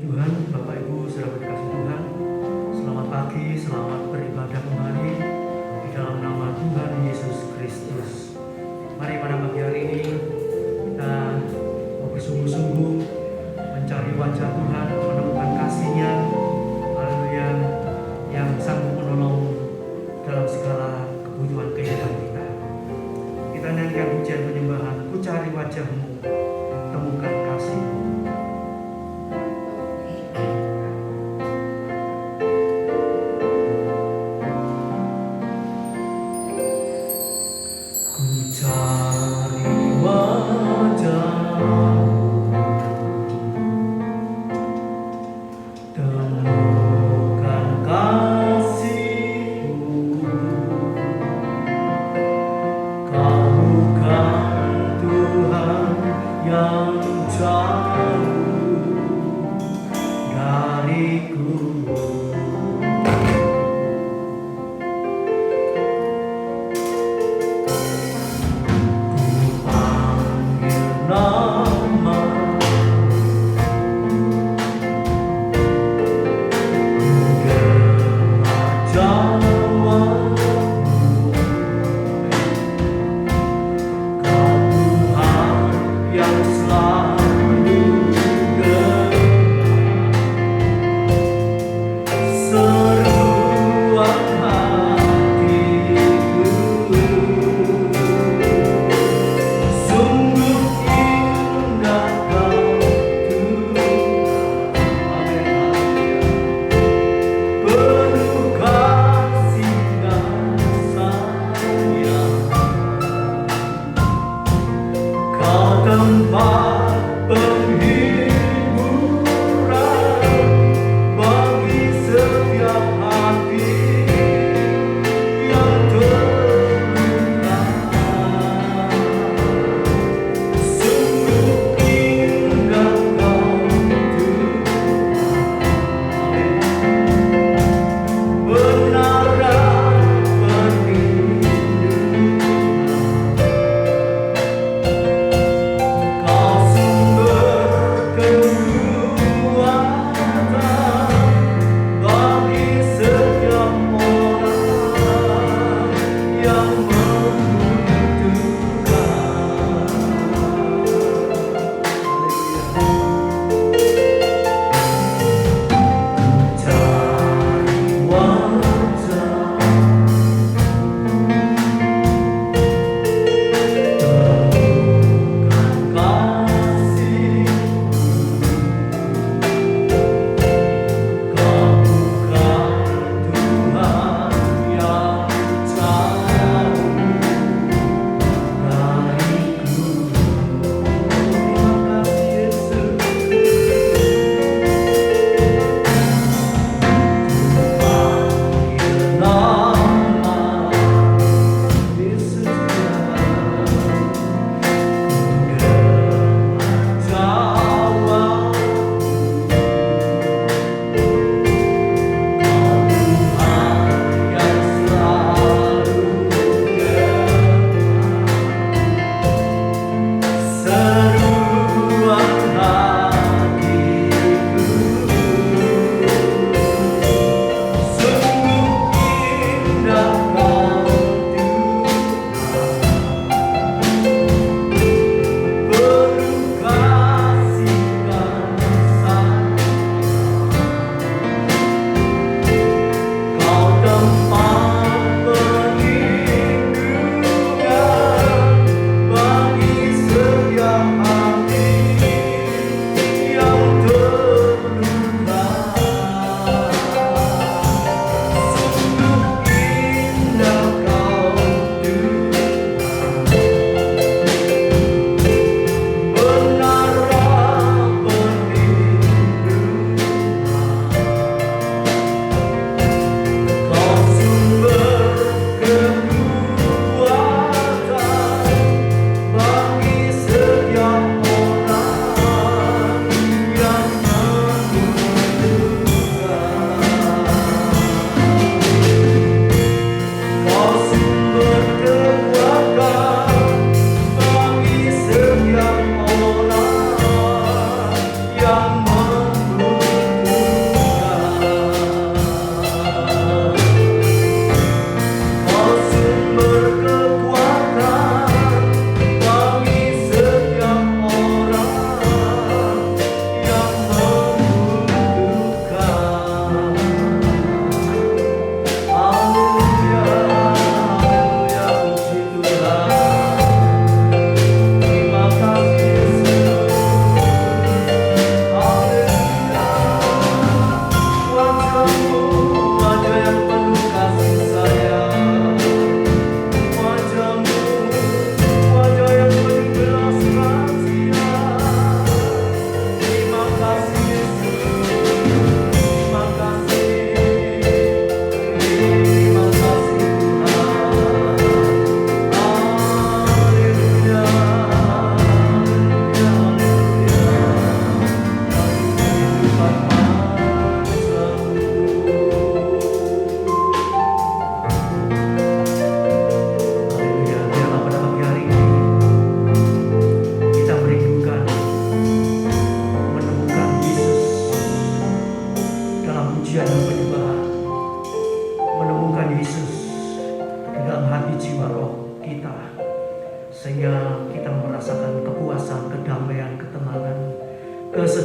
Tuhan, Bapak Ibu saudara berkasih Tuhan, selamat pagi, selamat beribadah kembali di dalam nama Tuhan Yesus Kristus. Mari pada pagi hari ini kita mau bersungguh-sungguh mencari wajah Tuhan, menemukan kasih-Nya, haleluya, yang sanggup menolong dalam segala kebutuhan kehidupan kita. Kita nyanyikan pujian penyembahan, ku cari wajah-Mu, temukan kasih-Mu. Kau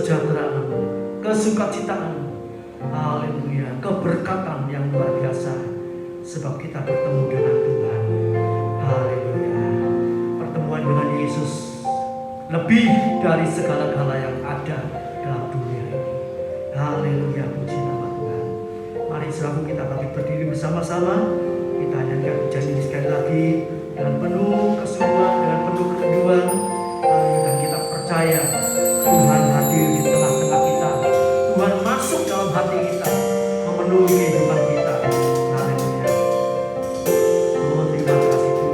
kesejahteraan, kesukacitaan, haleluya, keberkatan yang luar biasa, sebab kita bertemu dengan Tuhan. Haleluya. Pertemuan dengan Yesus lebih dari segala-gala yang ada dalam dunia ini. Haleluya, puji nama Tuhan. Mari saudara kita bangkit berdiri bersama-sama. Kita nyanyikan pujian ini sekali lagi dengan penuh kesungguhan, dengan penuh kerinduan, dan kita percaya Tuhan hadir di tengah-tengah kita. Tuhan masuk dalam hati kita, memenuhi kehidupan kita. Haleluya. Oh, terima kasih Tuhan.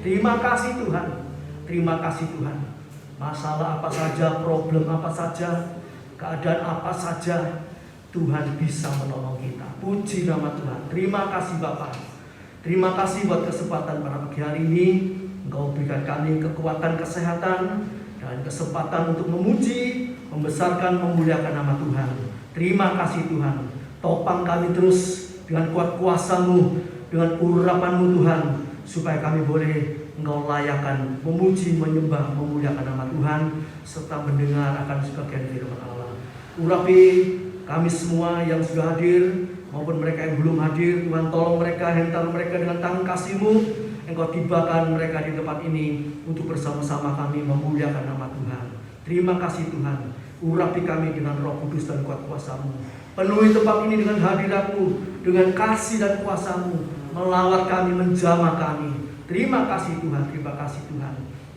Terima kasih Tuhan. Terima kasih Tuhan. Masalah apa saja, problem apa saja, keadaan apa saja, Tuhan bisa menolong kita. Puji nama Tuhan. Terima kasih Bapak. Terima kasih buat kesempatan pada pagi hari ini. Engkau berikan kami kekuatan, kesehatan, dan kesempatan untuk memuji, membesarkan, memuliakan nama Tuhan. Terima kasih Tuhan. Topang kami terus dengan kuat kuasa-Mu, dengan urapan-Mu Tuhan, supaya kami boleh Engkau layakan, memuji, menyembah, memuliakan nama Tuhan, serta mendengar akan sebagian firman Allah. Urapi kami semua yang sudah hadir maupun mereka yang belum hadir. Tuhan, tolong mereka, hentar mereka dengan tangan kasih-Mu. Engkau tibakan mereka di tempat ini untuk bersama-sama kami memuliakan nama Tuhan. Terima kasih Tuhan. Urapi kami dengan Roh Kudus dan kuat kuasa-Mu. Penuhi tempat ini dengan hadirat-Mu, dengan kasih dan kuasa-Mu, melawat kami, menjamah kami. Terima kasih Tuhan, terima kasih Tuhan.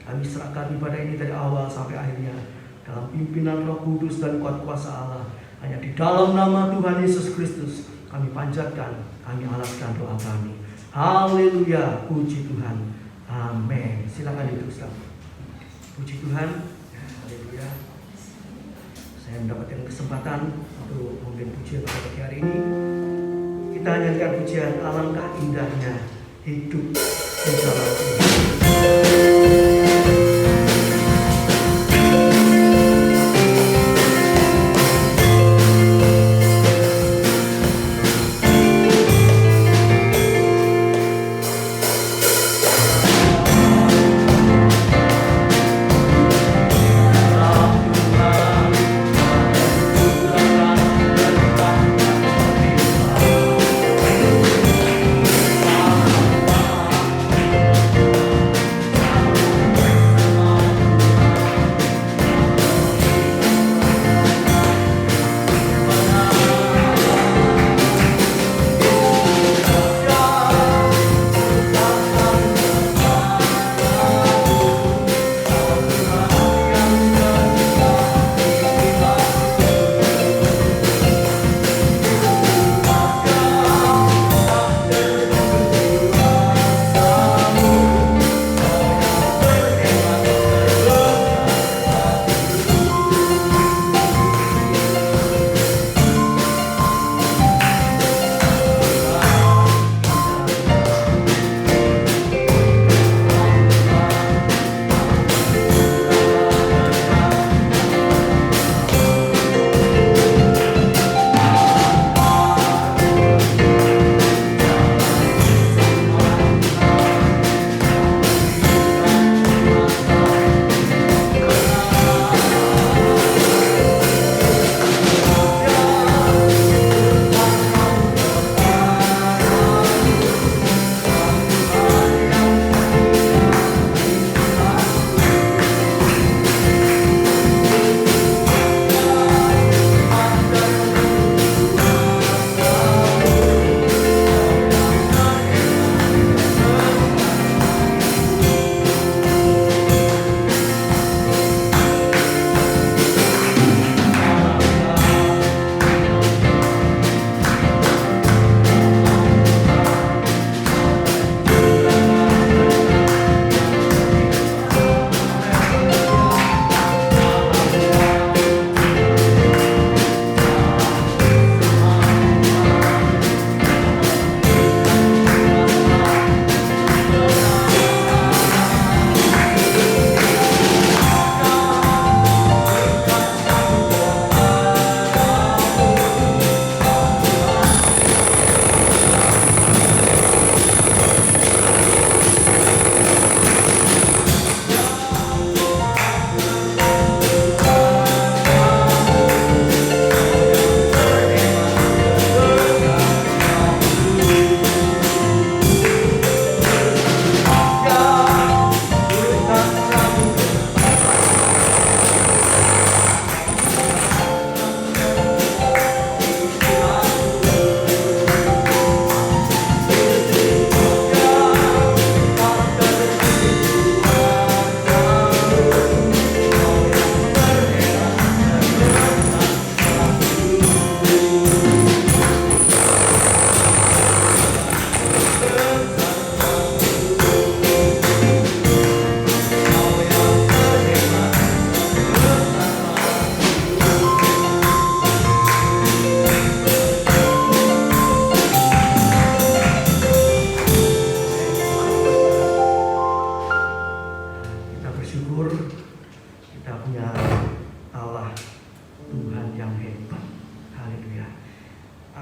Kami serahkan ibadah ini dari awal sampai akhirnya dalam pimpinan Roh Kudus dan kuat kuasa Allah. Hanya di dalam nama Tuhan Yesus Kristus kami panjatkan, kami alaskan doa kami. Haleluya, puji Tuhan. Amin. Silakan diteruskan. Puji Tuhan. Haleluya. Saya mendapatkan kesempatan untuk memimpin pujian pada pagi hari ini. Kita nyanyikan pujian alangkah indahnya hidup di dalam Tuhan.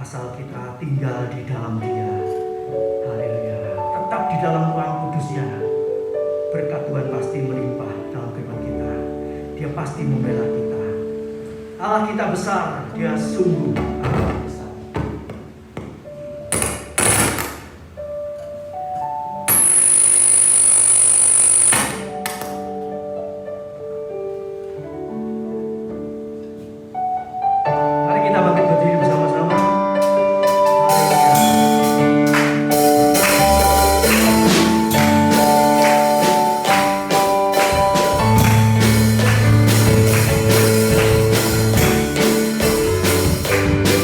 asal kita tinggal di dalam Dia. Haleluya. Tetap di dalam ruang kudusnya. Berkat Tuhan pasti melimpah dalam kehidupan kita. Dia pasti membela kita. Allah kita besar, Dia sungguh Allah besar. Mari kita bangkit berdiri bersama-sama. Haleluya.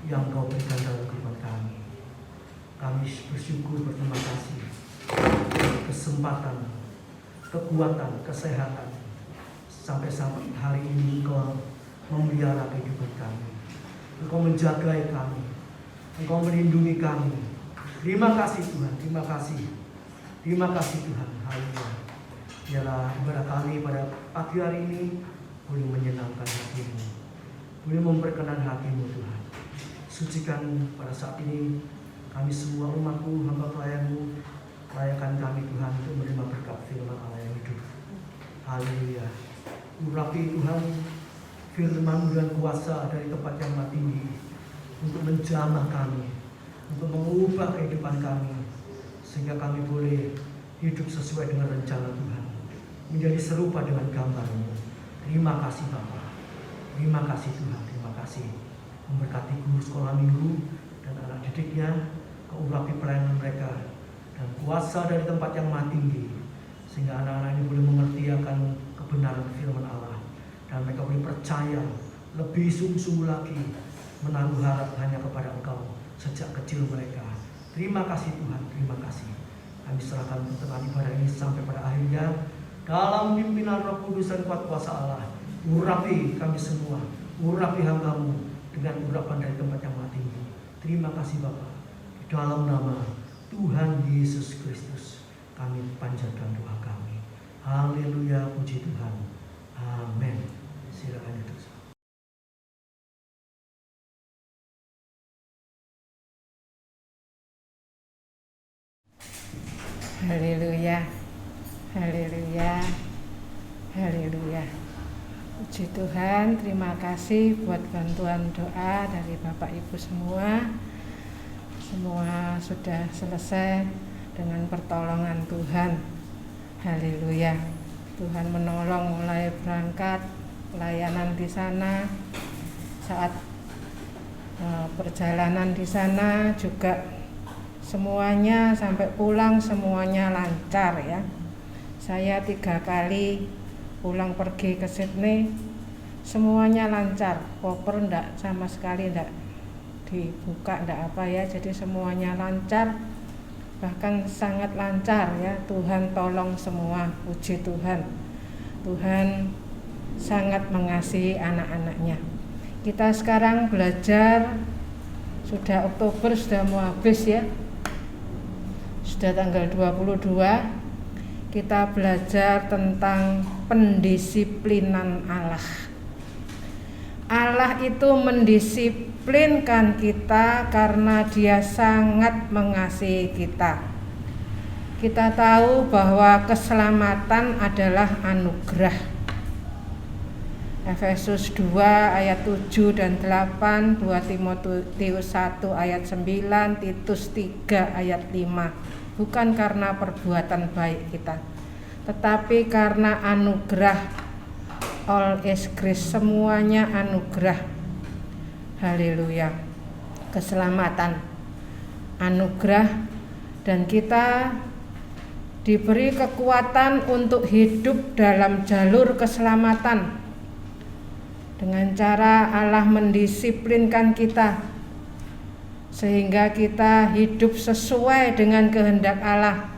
yang Kau berikan dalam kehidupan kami. Kami bersyukur, berterima kasih kesempatan, kekuatan, kesehatan sampai hari ini Engkau memelihara kehidupan kami. Engkau menjaga kami, Engkau melindungi kami. Terima kasih Tuhan, terima kasih Tuhan. Haleluya. Biarlah ibadah kami pada pagi hari ini boleh menyenangkan hati-Mu, boleh memperkenan hati-Mu Tuhan. Sucikan pada saat ini kami semua umat-Mu, hamba pelayan-Mu, layakan kami Tuhan untuk menerima berkat firman Allah yang hidup. Haleluya. Urapi Tuhan firman-Mu dan kuasa dari tempat yang maha tinggi untuk menjamah kami, untuk mengubah kehidupan kami, sehingga kami boleh hidup sesuai dengan rencana Tuhan, menjadi serupa dengan gambar-Mu. Terima kasih Bapa, terima kasih Tuhan, terima kasih. Memberkati guru sekolah minggu dan anak didiknya, Kau urapi pelayanan mereka dan kuasa dari tempat yang maha tinggi, sehingga anak-anak ini boleh mengerti akan kebenaran firman Allah dan mereka boleh percaya lebih sungguh-sungguh lagi, menaruh harap hanya kepada Engkau sejak kecil mereka. Terima kasih Tuhan, terima kasih. Kami serahkan pertengahan ibadah ini sampai pada akhirnya dalam pimpinan Roh Kudus dan kuat kuasa Allah. Urapi kami semua, urapi hamba-Mu dengan urapan dari tempat yang maha tinggi. Terima kasih Bapa. Di dalam nama Tuhan Yesus Kristus kami panjatkan doa kami. Haleluya, puji Tuhan. Amin. Silakan itu. Haleluya, haleluya, haleluya. Puji Tuhan, terima kasih buat bantuan doa dari Bapak Ibu semua. Semua sudah selesai dengan pertolongan Tuhan. Haleluya. Tuhan menolong mulai berangkat pelayanan di sana, saat perjalanan di sana juga semuanya sampai pulang semuanya lancar ya. Saya 3 kali pulang pergi ke Sydney, semuanya lancar. Koper enggak sama sekali enggak dibuka, enggak apa ya. Jadi semuanya lancar, bahkan sangat lancar ya. Tuhan tolong semua, puji Tuhan. Tuhan sangat mengasihi anak-anaknya. Kita sekarang belajar, sudah Oktober sudah mau habis ya. Sudah tanggal 22, kita belajar tentang pendisiplinan Allah. Allah itu mendisiplinkan kita karena Dia sangat mengasihi kita. Kita tahu bahwa keselamatan adalah anugerah. Efesus 2 ayat 7 dan 8, 2 Timotius 1 ayat 9, Titus 3 ayat 5. Bukan karena perbuatan baik kita, tetapi karena anugerah. All is grace, semuanya anugerah. Haleluya. Keselamatan, anugerah, dan kita diberi kekuatan untuk hidup dalam jalur keselamatan. Dengan cara Allah mendisiplinkan kita sehingga kita hidup sesuai dengan kehendak Allah,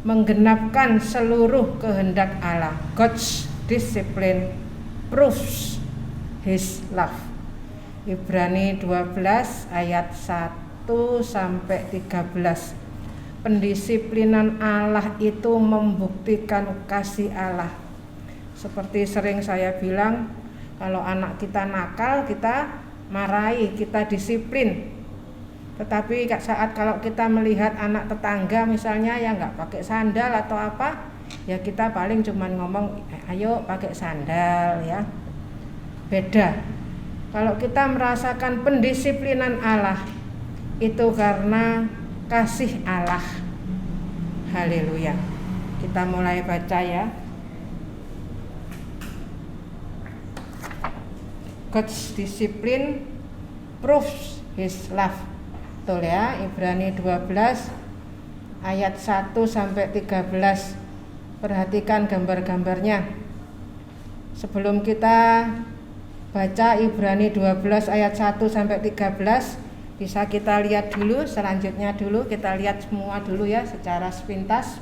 menggenapkan seluruh kehendak Allah. God's discipline proves His love. Ibrani 12 ayat 1 sampai 13. Pendisiplinan Allah itu membuktikan kasih Allah. Seperti sering saya bilang, kalau anak kita nakal, kita marahi, kita disiplin. Tetapi saat kalau kita melihat anak tetangga misalnya yang nggak pakai sandal atau apa, ya kita paling cuman ngomong, ayo pakai sandal ya. Beda. Kalau kita merasakan pendisiplinan Allah, itu karena kasih Allah. Haleluya. Kita mulai baca ya. God's discipline proves His love. Betul ya, Ibrani 12 ayat 1 sampai 13. Perhatikan gambar-gambarnya. Sebelum kita baca Ibrani 12 ayat 1 sampai 13, Bisa kita lihat dulu, selanjutnya dulu kita lihat semua dulu ya secara sepintas.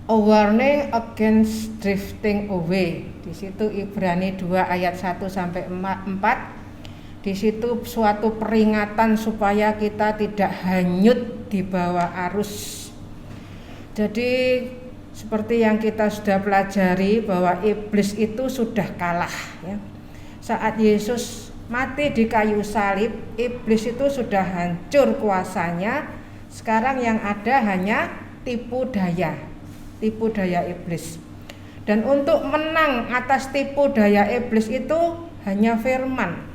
A warning against drifting away. Di situ Ibrani 2 ayat 1 sampai 4. Di situ suatu peringatan supaya kita tidak hanyut di bawah arus. Jadi seperti yang kita sudah pelajari bahwa iblis itu sudah kalah ya. Saat Yesus mati di kayu salib, iblis itu sudah hancur kuasanya. Sekarang yang ada hanya tipu daya iblis. Dan untuk menang atas tipu daya iblis itu hanya firman.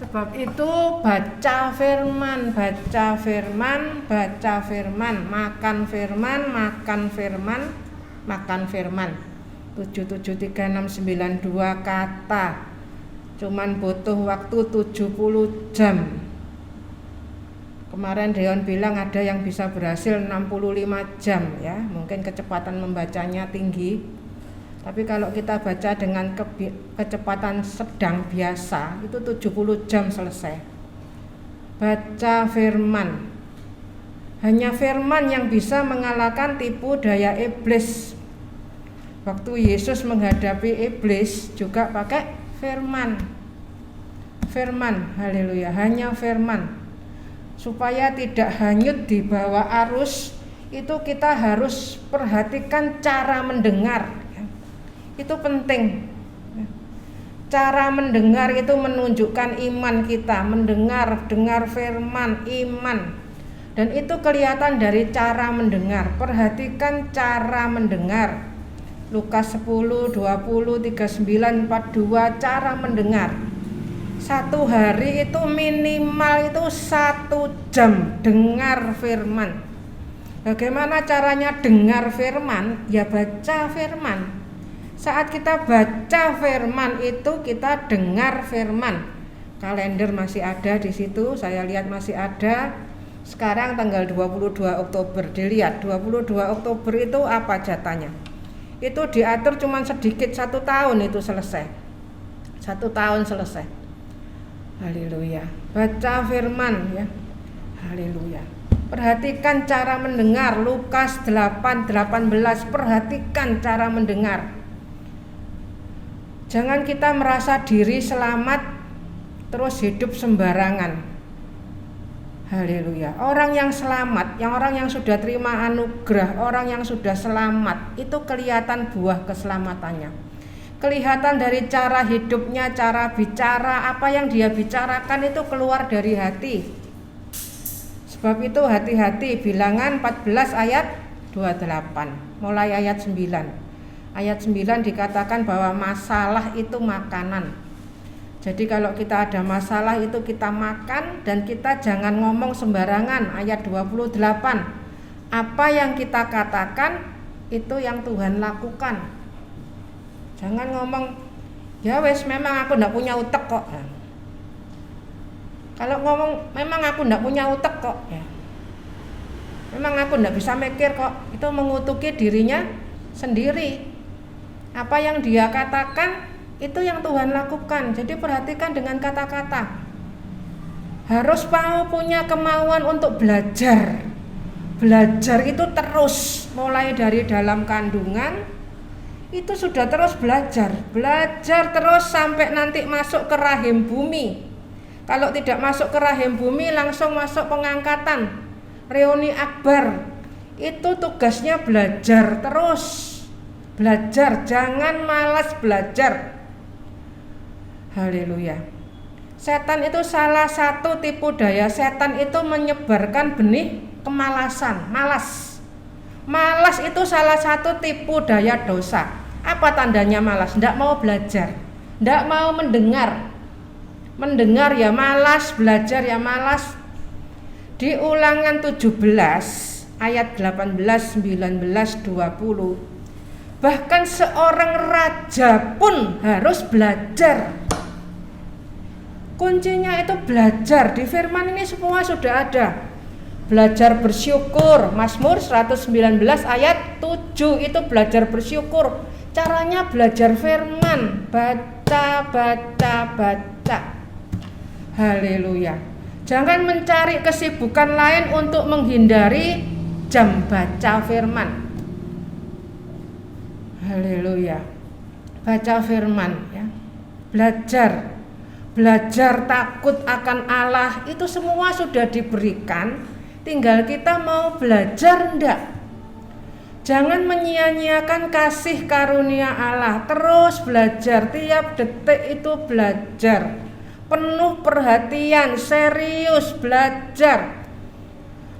Sebab itu baca firman, makan firman. 77362 kata. Cuman butuh waktu 70 jam. Kemarin Deon bilang ada yang bisa berhasil 65 jam ya. Mungkin kecepatan membacanya tinggi. Tapi kalau kita baca dengan kecepatan sedang biasa, itu 70 jam selesai. Baca firman. Hanya firman yang bisa mengalahkan tipu daya iblis. Waktu Yesus menghadapi iblis juga pakai firman, haleluya, hanya firman. Supaya tidak hanyut di bawah arus, itu kita harus perhatikan cara mendengar. Itu penting. Cara mendengar itu menunjukkan iman kita, dengar firman, iman. Dan itu kelihatan dari cara mendengar. Perhatikan cara mendengar. Lukas 10, 20, 39, 42, cara mendengar. Satu hari itu minimal itu 1 jam dengar firman. Bagaimana caranya dengar firman? Ya baca firman. Saat kita baca firman itu kita dengar firman. Kalender masih ada di situ, saya lihat masih ada. Sekarang tanggal 22 Oktober, dilihat 22 Oktober itu apa jatahnya. Itu diatur cuma sedikit, 1 tahun itu selesai. 1 tahun selesai. Haleluya. Baca firman ya. Haleluya. Perhatikan cara mendengar. Lukas 8:18. Perhatikan cara mendengar. Jangan kita merasa diri selamat terus hidup sembarangan. Haleluya. Orang yang selamat, orang yang sudah terima anugerah, orang yang sudah selamat, itu kelihatan buah keselamatannya. Kelihatan dari cara hidupnya, cara bicara, apa yang dia bicarakan itu keluar dari hati. Sebab itu hati-hati, Bilangan 14 ayat 28, mulai ayat 9. Ayat 9 dikatakan bahwa masalah itu makanan. Jadi kalau kita ada masalah itu kita makan, dan kita jangan ngomong sembarangan. Ayat 28, apa yang kita katakan itu yang Tuhan lakukan. Jangan ngomong, ya wes memang aku ndak punya utek kok. Nah, kalau ngomong memang aku ndak punya utek kok, ya. Memang aku ndak bisa mikir kok, itu mengutuki dirinya sendiri. Apa yang dia katakan itu yang Tuhan lakukan. Jadi perhatikan dengan kata-kata. Harus mau punya kemauan untuk belajar. Belajar itu terus, mulai dari dalam kandungan itu sudah terus belajar terus sampai nanti masuk ke rahim bumi. Kalau tidak masuk ke rahim bumi langsung masuk pengangkatan, reuni akbar. Itu tugasnya belajar terus. Belajar, jangan malas belajar. Haleluya. Setan itu salah satu tipu daya setan itu menyebarkan benih kemalasan, malas. Malas itu salah satu tipu daya dosa. Apa tandanya malas? Tidak mau belajar, tidak mau mendengar. Mendengar ya malas, belajar ya malas. Di Ulangan 17 ayat 18, 19, 20. Bahkan seorang raja pun harus belajar. Kuncinya itu belajar. Di firman ini semua sudah ada. belajar bersyukur. Mazmur 119 ayat 7 itu belajar bersyukur. Caranya belajar firman, baca. Haleluya. Jangan mencari kesibukan lain untuk menghindari jam baca firman. Haleluya. Baca firman ya. Belajar takut akan Allah, itu semua sudah diberikan, tinggal kita mau belajar enggak. Jangan menyia-nyiakan kasih karunia Allah, terus belajar, tiap detik itu belajar, penuh perhatian, serius belajar.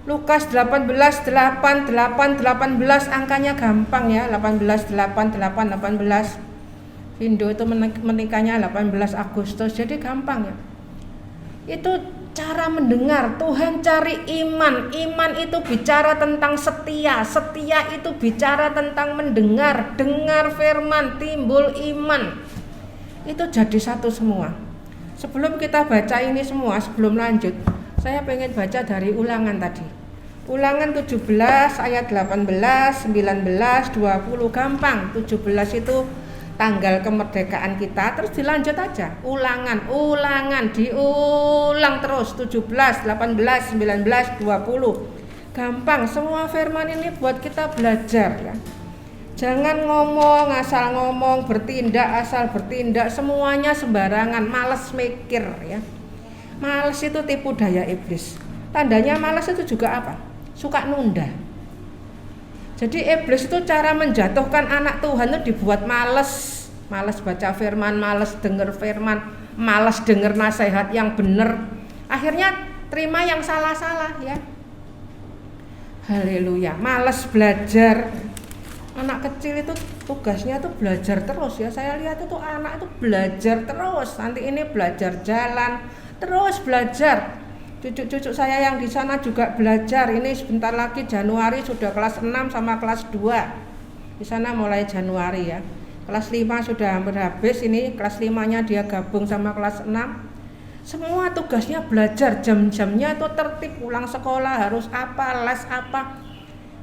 Lukas 18:8, 18 angkanya gampang ya, 18. Indo itu menikahnya 18 Agustus, jadi gampang ya. Itu cara mendengar. Tuhan cari iman. Iman itu bicara tentang setia. Setia itu bicara tentang mendengar. Dengar firman, timbul iman. Itu jadi satu semua. Sebelum kita baca ini semua, sebelum lanjut, saya pengen baca dari Ulangan tadi. Ulangan 17 ayat 18, 19, 20, gampang. 17 itu tanggal kemerdekaan kita, terus dilanjut aja. Ulangan, diulang terus. 17, 18, 19, 20. Gampang, semua firman ini buat kita belajar ya. Jangan ngomong asal ngomong, bertindak asal bertindak, semuanya sembarangan, malas mikir ya. Malas itu tipu daya iblis. Tandanya malas itu juga apa? Suka nunda. Jadi iblis itu cara menjatuhkan anak Tuhan itu dibuat malas baca firman, malas dengar firman, malas dengar nasihat yang benar. Akhirnya terima yang salah-salah ya. Haleluya, malas belajar. Anak kecil itu tugasnya tuh belajar terus ya. Saya lihat itu anak itu belajar terus. Nanti ini belajar jalan, terus belajar. Cucu-cucu saya yang di sana juga belajar. Ini sebentar lagi Januari sudah kelas 6 sama kelas 2. Di sana mulai Januari ya. Kelas 5 sudah hampir habis, ini kelas 5-nya dia gabung sama kelas 6. Semua tugasnya belajar, jam-jamnya itu tertib, pulang sekolah harus apa, les apa.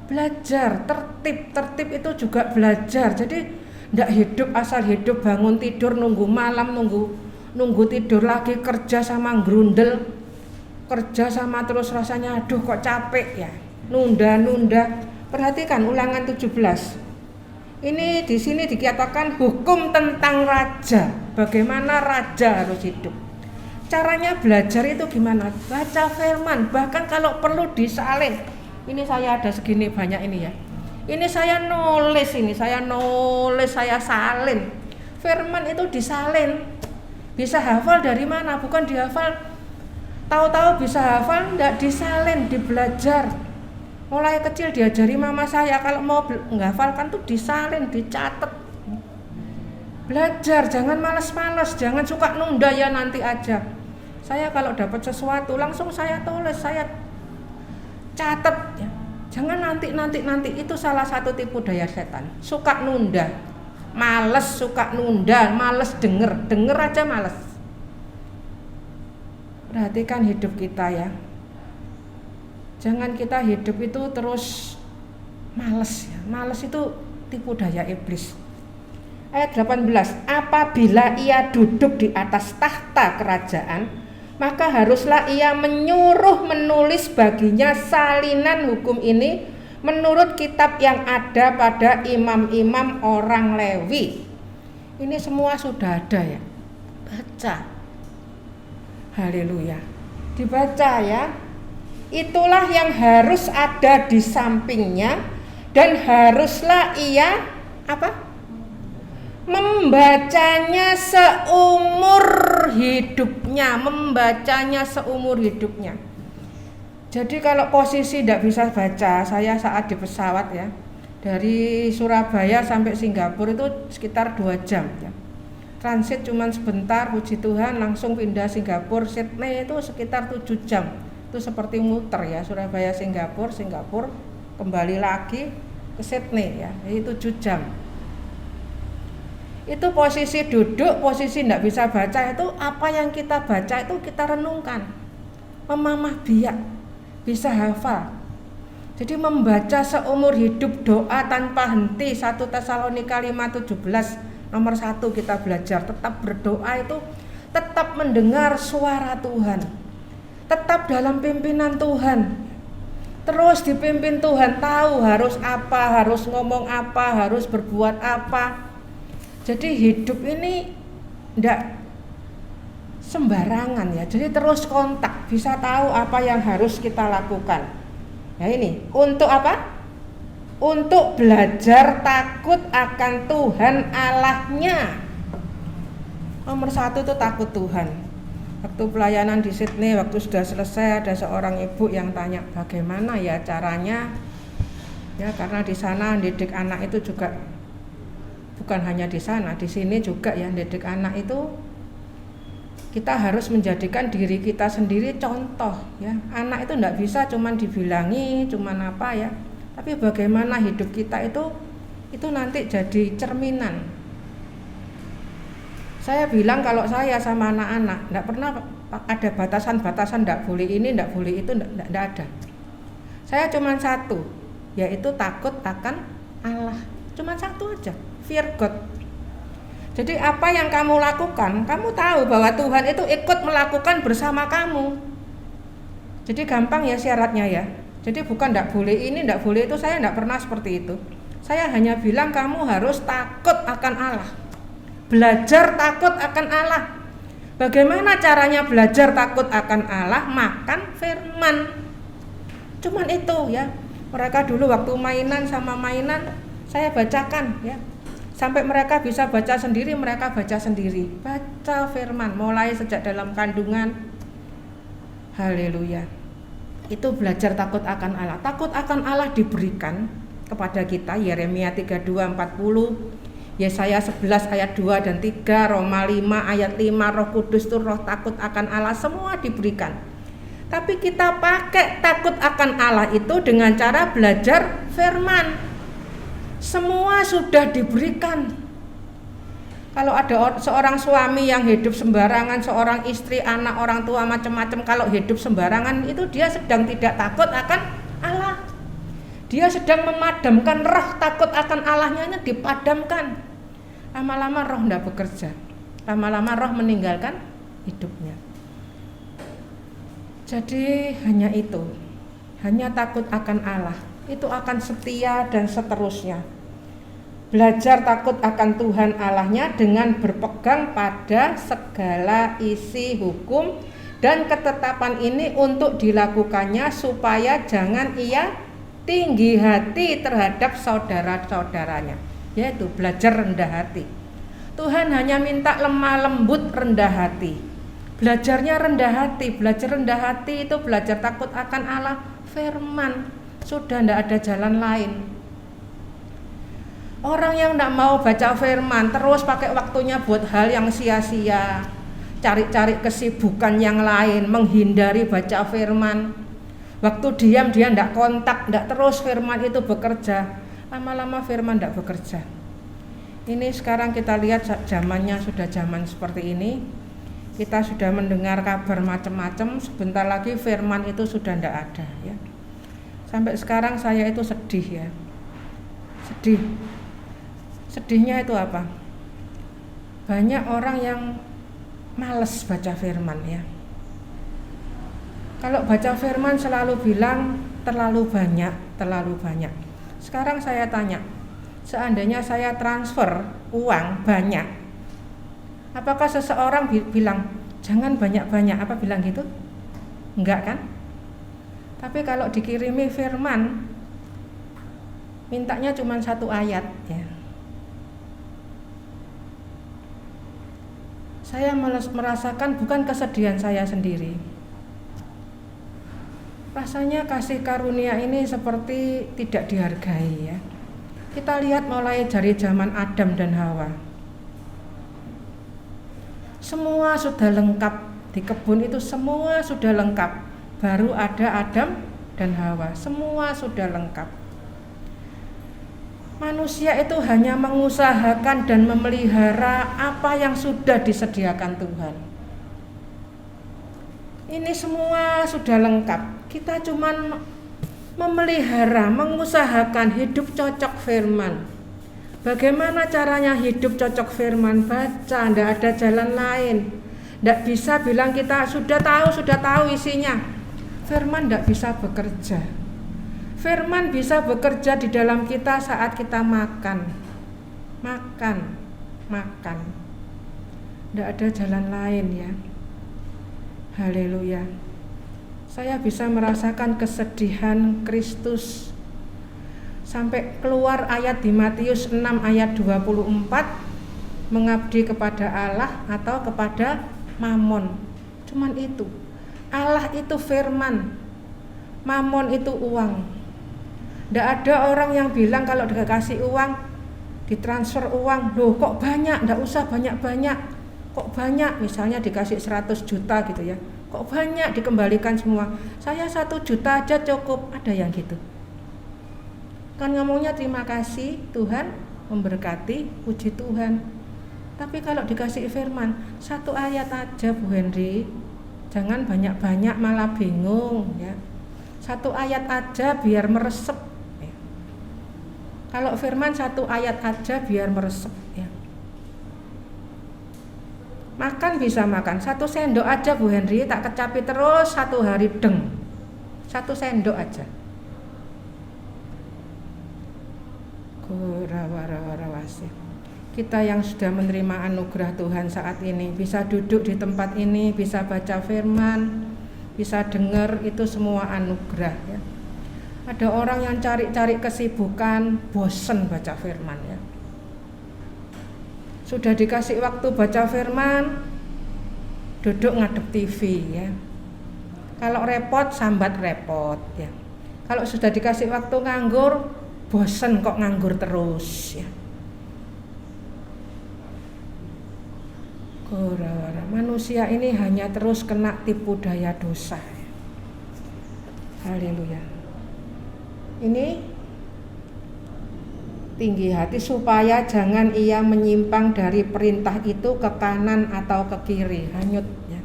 Belajar, tertib itu juga belajar. Jadi enggak hidup asal hidup, bangun tidur nunggu malam, nunggu tidur lagi, kerja sama grundel. Kerja sama terus rasanya aduh kok capek ya, nunda. Perhatikan Ulangan 17. Ini di sini dikatakan hukum tentang raja, bagaimana raja harus hidup. Caranya belajar itu gimana? Baca firman, bahkan kalau perlu disalin. Ini saya ada segini banyak ini ya. Ini saya nulis, saya salin. Firman itu disalin. Bisa hafal dari mana? Bukan dihafal tahu-tahu bisa hafal, enggak disalin, dibelajar. Mulai kecil diajari mama saya kalau mau menghafalkan tuh disalin, dicatat. Belajar, jangan malas-malas, jangan suka nunda ya nanti aja. Saya kalau dapat sesuatu langsung saya tulis, saya catat ya. Jangan nanti, itu salah satu tipu daya setan. Suka nunda, males suka nunda, males denger aja males. Perhatikan hidup kita ya. Jangan kita hidup itu terus malas ya. Malas itu tipu daya iblis. Ayat 18, apabila ia duduk di atas tahta kerajaan, maka haruslah ia menyuruh menulis baginya salinan hukum ini menurut kitab yang ada pada imam-imam orang Lewi. Ini semua sudah ada ya. Baca. Haleluya. Dibaca ya. Itulah yang harus ada di sampingnya dan haruslah ia apa? Membacanya seumur hidupnya. Jadi kalau posisi tidak bisa baca, saya saat di pesawat ya, dari Surabaya sampai Singapura itu sekitar 2 jam ya. Transit cuman sebentar, puji Tuhan, langsung pindah Singapura. Sydney itu sekitar 7 jam. Itu seperti muter ya, Surabaya Singapura, kembali lagi ke Sydney ya. Itu 7 jam. Itu posisi duduk, posisi tidak bisa baca, itu apa yang kita baca itu kita renungkan. Memamah biak. bisa hafal. Jadi membaca seumur hidup doa tanpa henti, 1 Tesalonika 5:17 nomor 1 kita belajar. Tetap berdoa itu tetap mendengar suara Tuhan, tetap dalam pimpinan Tuhan, terus dipimpin Tuhan, tahu harus apa, harus ngomong apa, harus berbuat apa. Jadi hidup ini tidak sembarangan ya, jadi terus kontak, bisa tahu apa yang harus kita lakukan. Nah ini, untuk apa? Untuk belajar takut akan Tuhan Allahnya. Nomor 1 itu takut Tuhan. Waktu pelayanan di Sydney, waktu sudah selesai, ada seorang ibu yang tanya, bagaimana ya caranya? Ya karena di sana didik anak itu juga bukan hanya di sana, di sini juga ya, didik anak itu kita harus menjadikan diri kita sendiri contoh ya. Anak itu enggak bisa cuman dibilangi, cuman apa ya. Tapi bagaimana hidup kita itu nanti jadi cerminan. Saya bilang kalau saya sama anak-anak enggak pernah ada batasan-batasan, enggak boleh ini, enggak boleh itu, enggak ada. Saya cuman satu, yaitu takut akan Allah. Cuman satu aja, fear God. Jadi apa yang kamu lakukan, kamu tahu bahwa Tuhan itu ikut melakukan bersama kamu. Jadi gampang ya syaratnya ya. Jadi bukan enggak boleh ini, enggak boleh itu, saya enggak pernah seperti itu. Saya hanya bilang kamu harus takut akan Allah. Belajar takut akan Allah. Bagaimana caranya belajar takut akan Allah? Makan firman. Cuman itu ya. Mereka dulu waktu mainan sama mainan, saya bacakan ya. Sampai mereka bisa baca sendiri, mereka baca sendiri. Baca firman mulai sejak dalam kandungan. Haleluya. Itu belajar takut akan Allah. Takut akan Allah diberikan kepada kita. Yeremia 32:40, Yesaya 11 ayat 2 dan 3, Roma 5 ayat 5, Roh Kudus itu roh takut akan Allah, semua diberikan. Tapi kita pakai takut akan Allah itu dengan cara belajar firman. Semua sudah diberikan. Kalau ada seorang suami yang hidup sembarangan, seorang istri, anak, orang tua macam-macam, kalau hidup sembarangan itu dia sedang tidak takut akan Allah. Dia sedang memadamkan roh takut akan Allahnya, dipadamkan. Lama-lama roh tidak bekerja. Lama-lama roh meninggalkan hidupnya. Jadi hanya itu. Hanya takut akan Allah. Itu akan setia dan seterusnya. Belajar takut akan Tuhan Allahnya dengan berpegang pada segala isi hukum dan ketetapan ini untuk dilakukannya supaya jangan ia tinggi hati terhadap saudara-saudaranya, yaitu belajar rendah hati. Tuhan hanya minta lemah lembut rendah hati. Belajarnya rendah hati. Belajar rendah hati itu belajar takut akan Allah, firman. Sudah tidak ada jalan lain. Orang yang tidak mau baca firman terus pakai waktunya buat hal yang sia-sia, cari-cari kesibukan yang lain, menghindari baca firman. Waktu diam dia tidak kontak, tidak terus firman itu bekerja. Lama-lama firman tidak bekerja. Ini sekarang kita lihat zamannya sudah zaman seperti ini. Kita sudah mendengar kabar macam-macam, sebentar lagi firman itu sudah tidak ada ya. Sampai sekarang saya itu sedih ya. Sedihnya itu apa? Banyak orang yang malas baca firman ya. Kalau baca firman selalu bilang terlalu banyak. Sekarang saya tanya, seandainya saya transfer uang banyak, apakah seseorang bilang jangan banyak-banyak? Apa bilang gitu? Enggak kan? Tapi kalau dikirimi firman, mintanya cuma 1 ayat ya. Saya merasakan bukan kesedihan saya sendiri. Rasanya kasih karunia ini seperti tidak dihargai ya. Kita lihat mulai dari zaman Adam dan Hawa. Semua sudah lengkap di kebun itu, semua sudah lengkap. Baru ada Adam dan Hawa, semua sudah lengkap. Manusia itu hanya mengusahakan dan memelihara apa yang sudah disediakan Tuhan. Ini semua sudah lengkap. Kita cuman memelihara, mengusahakan hidup cocok firman. Bagaimana caranya hidup cocok firman? Baca, tidak ada jalan lain. Tidak bisa bilang kita sudah tahu isinya. Firman tidak bisa bekerja. Firman bisa bekerja di dalam kita saat kita makan. Tidak ada jalan lain ya. Haleluya. Saya bisa merasakan kesedihan Kristus sampai keluar ayat di Matius 6 ayat 24, mengabdi kepada Allah atau kepada Mamon. Cuman itu. Allah itu firman, Mamon itu uang. Tidak ada orang yang bilang kalau dikasih uang, ditransfer uang, loh kok banyak, tidak usah banyak-banyak. Kok banyak, misalnya dikasih 100 juta gitu ya, kok banyak dikembalikan semua, saya 1 juta aja cukup. Ada yang gitu kan, ngomongnya terima kasih Tuhan memberkati, puji Tuhan. Tapi kalau dikasih firman 1 ayat aja Bu Henry, jangan banyak-banyak malah bingung ya. 1 ayat aja biar meresep ya. Kalau firman 1 ayat aja biar meresep ya. Makan bisa makan 1 sendok aja Bu Henry, tak kecapi terus 1 hari deng. 1 sendok aja. Kita yang sudah menerima anugerah Tuhan saat ini bisa duduk di tempat ini, bisa baca firman, bisa dengar, itu semua anugerah ya. Ada orang yang cari-cari kesibukan, bosen baca firman ya. Sudah dikasih waktu baca firman, duduk ngadep TV ya. Kalau repot, sambat repot ya. Kalau sudah dikasih waktu nganggur, bosen kok nganggur terus ya. Manusia ini hanya terus kena tipu daya dosa. Haleluya. Ini tinggi hati supaya jangan ia menyimpang dari perintah itu ke kanan atau ke kiri. Hanyut ya.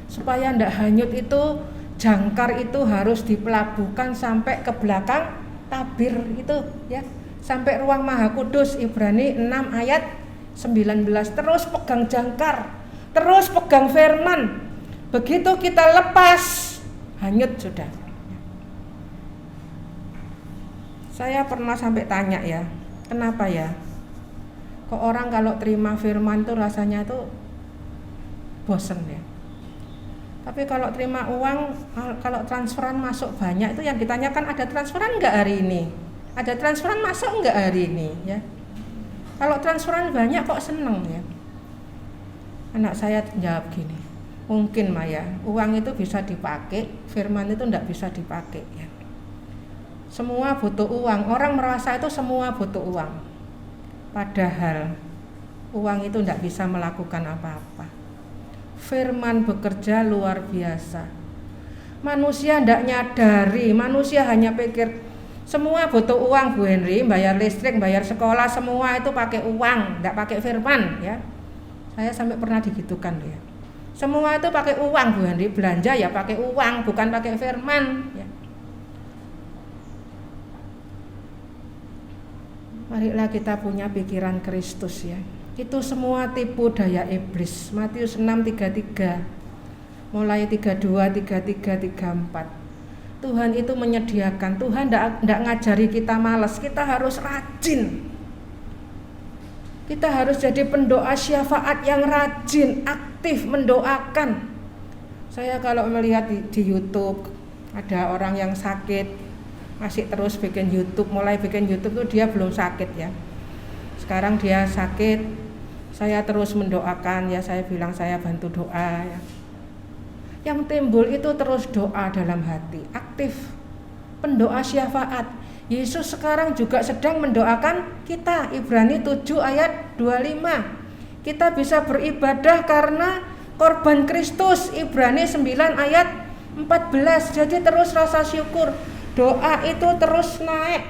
Supaya tidak hanyut itu, jangkar itu harus dipelabuhkan sampai ke belakang tabir itu ya, sampai ruang Maha Kudus. Ibrani 6 ayat 19. Terus pegang jangkar, terus pegang firman. Begitu kita lepas, hanyut sudah. Saya pernah sampai tanya ya, kenapa ya kok orang kalau terima firman tuh rasanya tuh bosen ya. Tapi kalau terima uang, kalau transferan masuk banyak, itu yang ditanyakan, ada transferan enggak hari ini? Ada transferan masuk enggak hari ini ya? Kalau transferan banyak kok seneng ya. Anak saya jawab gini, mungkin Maya, uang itu bisa dipakai, firman itu enggak bisa dipakai ya. Semua butuh uang, orang merasa itu semua butuh uang. Padahal uang itu enggak bisa melakukan apa-apa. Firman bekerja luar biasa. Manusia enggak nyadari, manusia hanya pikir semua butuh uang Bu Henry, bayar listrik, bayar sekolah, semua itu pakai uang, enggak pakai firman ya. Saya sampai pernah digitukan ya. Semua itu pakai uang Bu Henry, belanja ya pakai uang, bukan pakai firman ya. Marilah kita punya pikiran Kristus ya. Itu semua tipu daya iblis. Matius 6:33, mulai 32, 33, 34. Tuhan itu menyediakan. Tuhan tidak ngajari kita malas. Kita harus rajin. Kita harus jadi pendoa syafaat yang rajin, aktif mendoakan. Saya kalau melihat di YouTube, ada orang yang sakit, masih terus bikin YouTube. Mulai bikin YouTube tuh dia belum sakit ya. Sekarang dia sakit, saya terus mendoakan ya, saya bilang saya bantu doa ya. Yang timbul itu terus doa dalam hati, aktif, pendoa syafaat. Yesus sekarang juga sedang mendoakan kita. Ibrani 7 ayat 25. Kita bisa beribadah karena korban Kristus. Ibrani 9 ayat 14. Jadi terus rasa syukur. Doa itu terus naik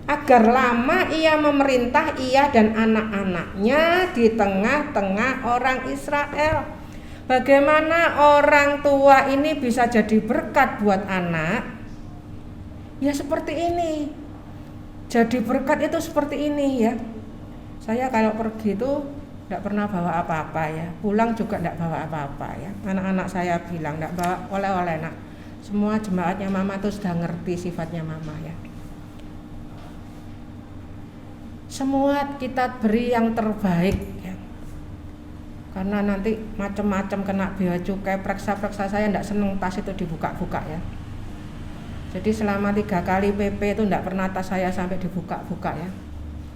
agar lama ia memerintah, ia dan anak-anaknya di tengah-tengah orang Israel. Bagaimana orang tua ini bisa jadi berkat buat anak? Ya seperti ini. Jadi berkat itu seperti ini ya. Saya kalau pergi itu tidak pernah bawa apa-apa ya. Pulang juga tidak bawa apa-apa ya. Anak-anak saya bilang tidak bawa oleh-oleh nak. Semua jemaatnya mama tuh sudah ngerti sifatnya mama ya. Semua kita beri yang terbaik ya. Karena nanti macam-macam kena bea cukai, periksa-periksa, saya tidak seneng tas itu dibuka-buka ya. Jadi selama 3 kali PP itu tidak pernah tas saya sampai dibuka-buka ya.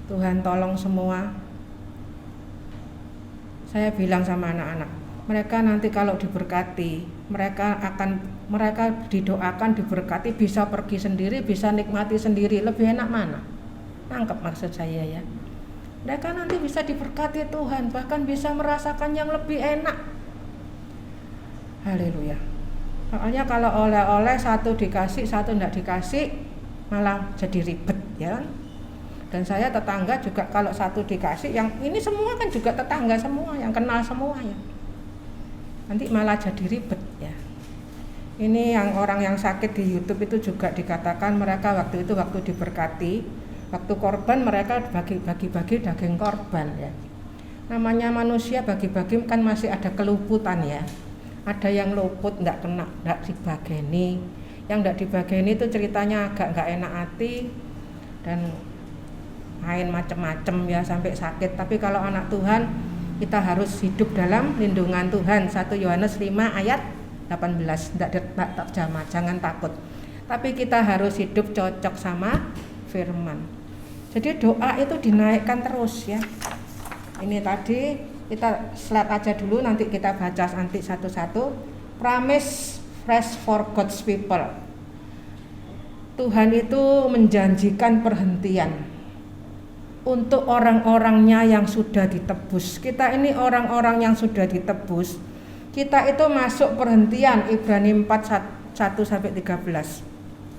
Tuhan tolong semua. Saya bilang sama anak-anak, mereka nanti kalau diberkati, mereka didoakan diberkati, bisa pergi sendiri, bisa nikmati sendiri, lebih enak mana? Nangkep maksud saya ya. Mereka nanti bisa diberkati Tuhan, bahkan bisa merasakan yang lebih enak. Haleluya. Soalnya kalau oleh-oleh satu dikasih, satu tidak dikasih, malah jadi ribet ya. Dan saya tetangga juga kalau satu dikasih, yang ini semua kan juga tetangga semua, yang kenal semua ya. Nanti malah jadi ribet ya. Ini yang orang yang sakit di YouTube itu juga dikatakan mereka waktu diberkati, waktu korban mereka bagi-bagi daging korban ya. Namanya manusia bagi-bagi kan masih ada keluputan ya. Ada yang luput enggak dibageni. Yang enggak dibageni itu ceritanya agak enggak enak hati dan main macam-macam ya sampai sakit. Tapi kalau anak Tuhan kita harus hidup dalam lindungan Tuhan. 1 Yohanes 5 ayat 18. Enggak terjamah, jangan takut. Tapi kita harus hidup cocok sama firman. Jadi doa itu dinaikkan terus ya. Ini tadi kita slide aja dulu, nanti kita baca nanti satu-satu. Promise fresh for God's people. Tuhan itu menjanjikan perhentian untuk orang-orangnya yang sudah ditebus. Kita ini orang-orang yang sudah ditebus. Kita itu masuk perhentian. Ibrani 4 1-13.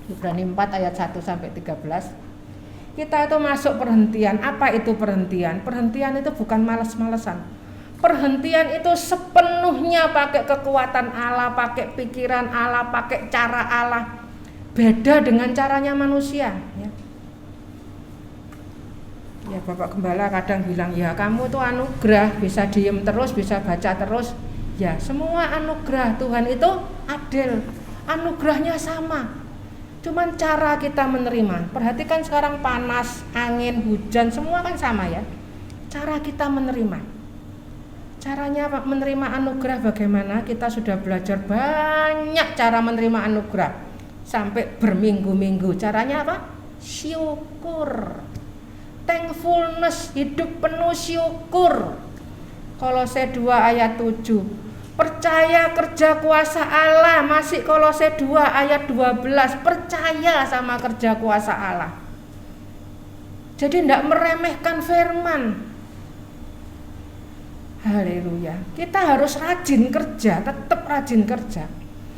Ibrani 4 ayat 1-13. Kita itu masuk perhentian. Apa itu perhentian? Perhentian itu bukan malas-malesan. Perhentian itu sepenuhnya pakai kekuatan Allah, pakai pikiran Allah, pakai cara Allah. Beda dengan caranya manusia ya. Ya Bapak Gembala kadang bilang, ya kamu tuh anugerah, bisa diem terus, bisa baca terus. Ya semua anugerah, Tuhan itu adil, anugerahnya sama. Cuman cara kita menerima. Perhatikan sekarang panas, angin, hujan, semua kan sama ya. Cara kita menerima. Caranya menerima anugerah bagaimana? Kita sudah belajar banyak cara menerima anugerah sampai berminggu-minggu. Caranya apa? Syukur. Thankfulness, hidup penuh syukur. Kolose 2 ayat 7. Percaya kerja kuasa Allah. Masih Kolose 2 ayat 12. Percaya sama kerja kuasa Allah. Jadi tidak meremehkan firman. Haleluya. Kita harus rajin kerja, tetap rajin kerja.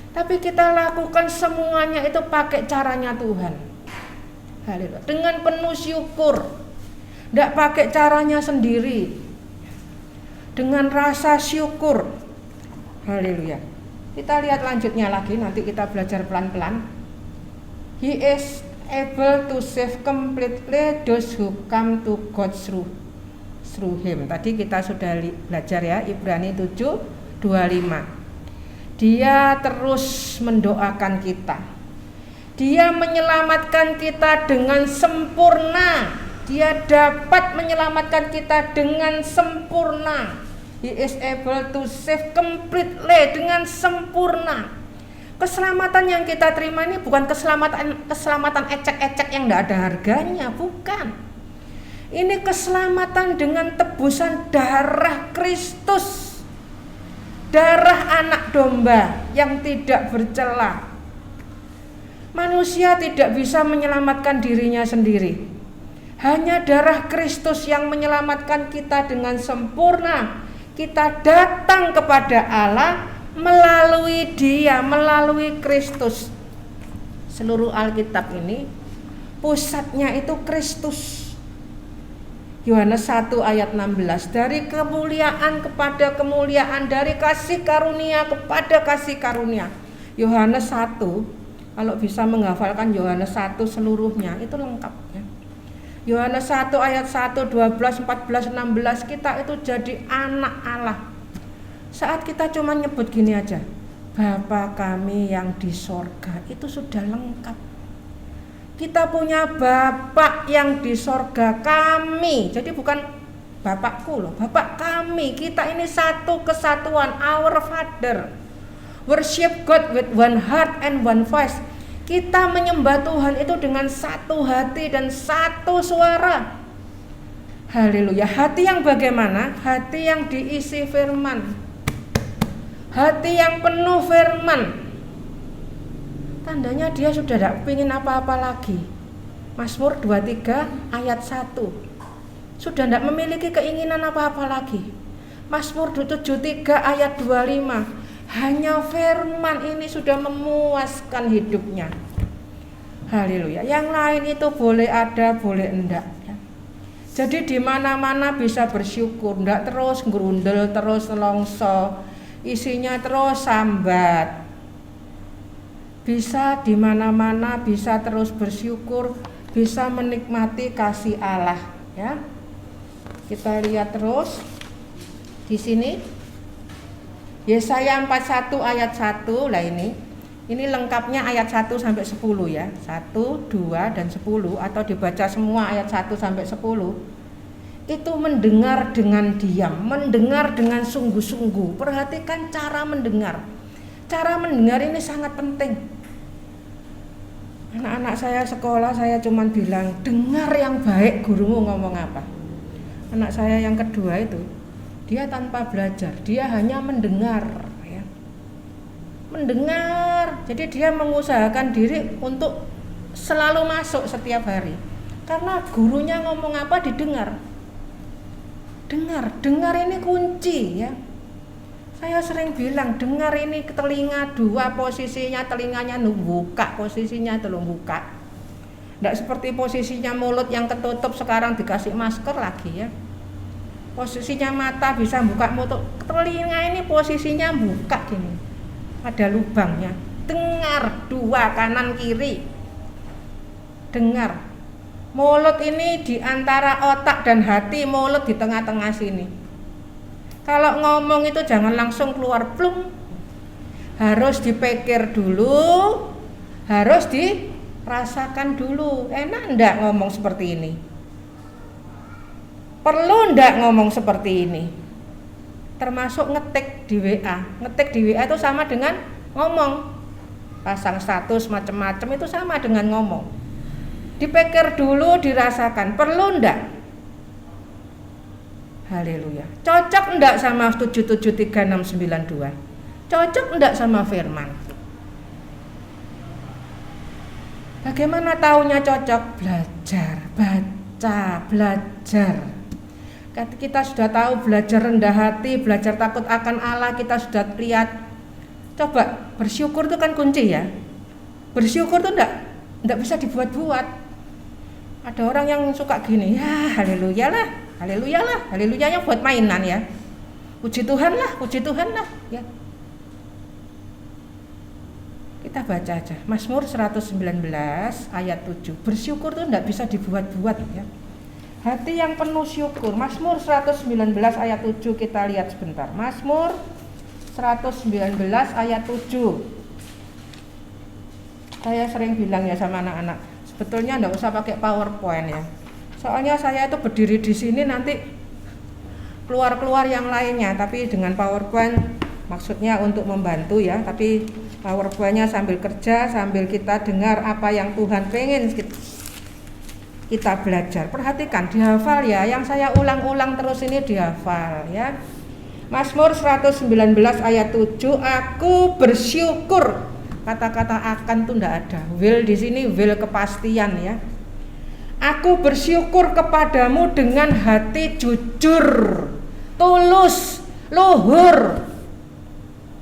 Tapi kita lakukan semuanya itu pakai caranya Tuhan. Haleluya. Dengan penuh syukur. Tidak pakai caranya sendiri. Dengan rasa syukur. Haleluya. Kita lihat lanjutnya lagi, nanti kita belajar pelan-pelan. He is able to save completely those who come to God through him. Tadi kita sudah belajar ya, Ibrani 7:25. Dia terus mendoakan kita. Dia menyelamatkan kita dengan sempurna. Dia dapat menyelamatkan kita dengan sempurna. He is able to save completely, dengan sempurna. Keselamatan yang kita terima ini bukan keselamatan ecek-ecek yang tidak ada harganya, bukan. Ini keselamatan dengan tebusan darah Kristus, darah anak domba yang tidak bercela. Manusia tidak bisa menyelamatkan dirinya sendiri. Hanya darah Kristus yang menyelamatkan kita dengan sempurna. Kita datang kepada Allah melalui Dia, melalui Kristus. Seluruh Alkitab ini pusatnya itu Kristus. Yohanes 1 ayat 16, dari kemuliaan kepada kemuliaan, dari kasih karunia kepada kasih karunia. Yohanes 1, kalau bisa menghafalkan Yohanes 1 seluruhnya itu lengkap ya. Yohanes 1 ayat 1, 12, 14, 16, kita itu jadi anak Allah. Saat kita cuma nyebut gini aja, Bapa kami yang di sorga, itu sudah lengkap. Kita punya Bapak yang di sorga, kami. Jadi bukan Bapakku loh, Bapak kami. Kita ini satu kesatuan, our Father. Worship God with one heart and one voice. Kita menyembah Tuhan itu dengan satu hati dan satu suara. Haleluya. Hati yang bagaimana? Hati yang diisi firman. Hati yang penuh firman. Tandanya dia sudah tidak ingin apa-apa lagi. Mazmur 23 ayat 1. Sudah tidak memiliki keinginan apa-apa lagi. Mazmur 73 ayat 25. Hanya firman ini sudah memuaskan hidupnya. Haleluya. Yang lain itu boleh ada, boleh enggak. Jadi di mana-mana bisa bersyukur, enggak terus ngerundel, terus nelongso, isinya terus sambat. Bisa di mana-mana, bisa terus bersyukur, bisa menikmati kasih Allah, ya. Kita lihat terus di sini. Yesaya 41 ayat 1 lah ini. Ini lengkapnya ayat 1 sampai 10 ya. 1, 2 dan 10 atau dibaca semua ayat 1 sampai 10. Itu mendengar dengan diam, mendengar dengan sungguh-sungguh. Perhatikan cara mendengar. Cara mendengar ini sangat penting. Anak-anak saya sekolah, saya cuma bilang, dengar yang baik gurumu ngomong apa. Anak saya yang kedua itu, dia tanpa belajar, dia hanya mendengar ya. Mendengar, jadi dia mengusahakan diri untuk selalu masuk setiap hari. Karena gurunya ngomong apa didengar. Dengar ini kunci ya. Saya sering bilang, dengar ini telinga dua, posisinya telinganya buka, posisinya belum buka. Tidak seperti posisinya mulut yang ketutup sekarang dikasih masker lagi ya. Posisinya mata bisa buka mulut, telinga ini posisinya buka gini. Ada lubangnya. Dengar dua, kanan kiri. Dengar. Mulut ini di antara otak dan hati, mulut di tengah-tengah sini. Kalau ngomong itu jangan langsung keluar plung. Harus dipikir dulu, harus dirasakan dulu. Enak enggak ngomong seperti ini? Perlu enggak ngomong seperti ini? Termasuk ngetik di WA. Ngetik di WA itu sama dengan ngomong. Pasang status macam-macam itu sama dengan ngomong. Dipikir dulu, dirasakan. Perlu enggak? Haleluya. Cocok enggak sama 773692? Cocok enggak sama firman? Bagaimana taunya cocok? Belajar, baca, belajar. Kita sudah tahu belajar rendah hati, belajar takut akan Allah, kita sudah lihat. Coba bersyukur itu kan kunci ya. Bersyukur itu enggak bisa dibuat-buat. Ada orang yang suka gini, ya haleluya lah. Haleluya lah, haleluyanya buat mainan ya. Puji Tuhan lah ya. Kita baca aja Mazmur 119 ayat 7. Bersyukur itu enggak bisa dibuat-buat ya. Hati yang penuh syukur. Mazmur 119 ayat 7 kita lihat sebentar. Mazmur 119 ayat 7. Saya sering bilang ya sama anak-anak, sebetulnya enggak usah pakai PowerPoint ya. Soalnya saya itu berdiri di sini nanti keluar yang lainnya, tapi dengan PowerPoint maksudnya untuk membantu ya, tapi PowerPoint-nya sambil kerja, sambil kita dengar apa yang Tuhan pengen kita belajar. Perhatikan, dihafal ya, yang saya ulang-ulang terus ini dihafal ya. Mazmur 119 ayat 7, aku bersyukur. Kata-kata akan itu enggak ada. Will di sini will kepastian ya. Aku bersyukur kepadamu dengan hati jujur, tulus, luhur.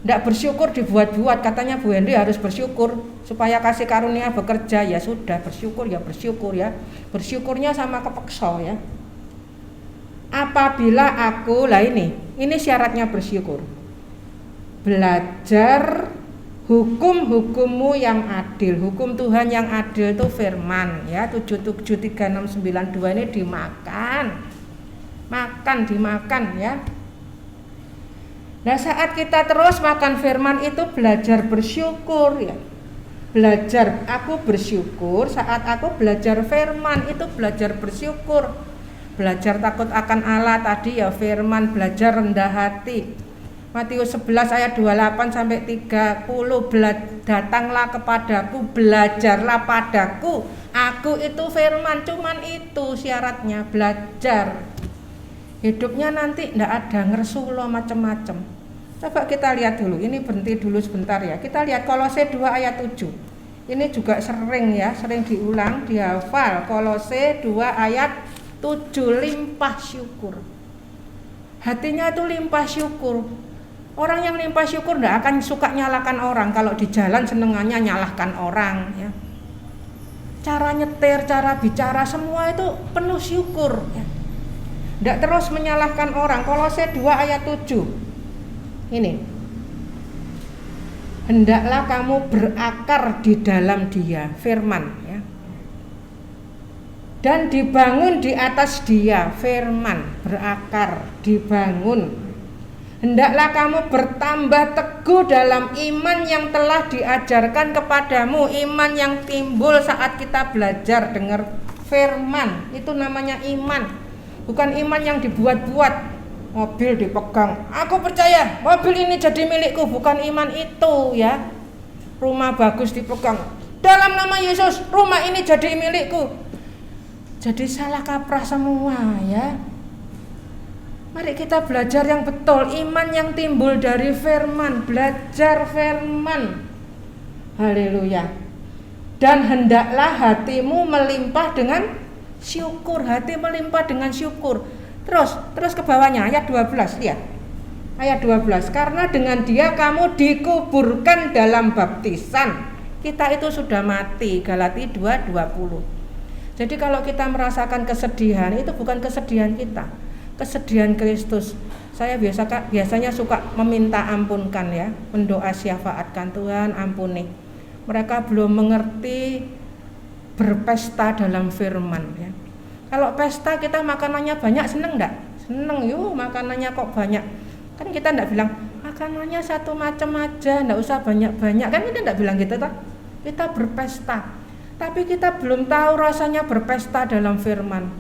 Tidak bersyukur dibuat-buat. Katanya Bu Henry harus bersyukur supaya kasih karunia bekerja. Ya sudah, bersyukur ya. Bersyukurnya sama kepeksa ya. apabila aku, ini syaratnya bersyukur. Belajar hukum-hukummu yang adil. Hukum Tuhan yang adil itu firman ya, 773692 ini dimakan ya. Nah, saat kita terus makan firman itu belajar bersyukur ya. Aku bersyukur saat aku belajar firman itu belajar bersyukur. Belajar takut akan Allah tadi ya firman, belajar rendah hati. Matius 11 ayat 28 sampai 30, datanglah kepadaku, belajarlah padaku. Aku itu firman, cuman itu syaratnya, belajar. Hidupnya nanti enggak ada ngersulo macam-macam. Coba kita lihat dulu, ini berhenti dulu sebentar ya. Kita lihat Kolose 2 ayat 7. Ini juga sering diulang, dihafal. Kolose 2 ayat 7, limpah syukur. Hatinya itu limpah syukur. Orang yang limpah syukur enggak akan suka nyalahkan orang. Kalau di jalan senengannya nyalahkan orang ya. Cara nyetir, cara bicara semua itu penuh syukur ya. Enggak terus menyalahkan orang. Kolose 2 ayat 7. Ini. Hendaklah kamu berakar di dalam Dia, firman ya. Dan dibangun di atas Dia, firman, berakar, dibangun. Hendaklah kamu bertambah teguh dalam iman yang telah diajarkan kepadamu. Iman yang timbul saat kita belajar dengar firman, itu namanya iman. Bukan iman yang dibuat-buat, mobil dipegang, aku percaya mobil ini jadi milikku. Bukan iman itu ya. Rumah bagus dipegang, dalam nama Yesus rumah ini jadi milikku. Jadi salah kaprah semua ya. Mari kita belajar yang betul, iman yang timbul dari firman, belajar firman. Haleluya. Dan hendaklah hatimu melimpah dengan syukur, hati melimpah dengan syukur. Terus ke bawahnya ayat 12, lihat. Ayat 12, karena dengan Dia kamu dikuburkan dalam baptisan. Kita itu sudah mati, Galatia 2:20. Jadi kalau kita merasakan kesedihan, itu bukan kesedihan kita, kesedihan Kristus. Saya biasanya suka meminta ampunkan ya, mendoa syafaatkan, Tuhan ampuni. Mereka belum mengerti berpesta dalam firman ya. Kalau pesta kita makanannya banyak, seneng enggak? Seneng yuk, makanannya kok banyak. Kan kita enggak bilang makanannya satu macam aja, enggak usah banyak-banyak. Kan kita enggak bilang gitu toh. Kita berpesta. Tapi kita belum tahu rasanya berpesta dalam firman.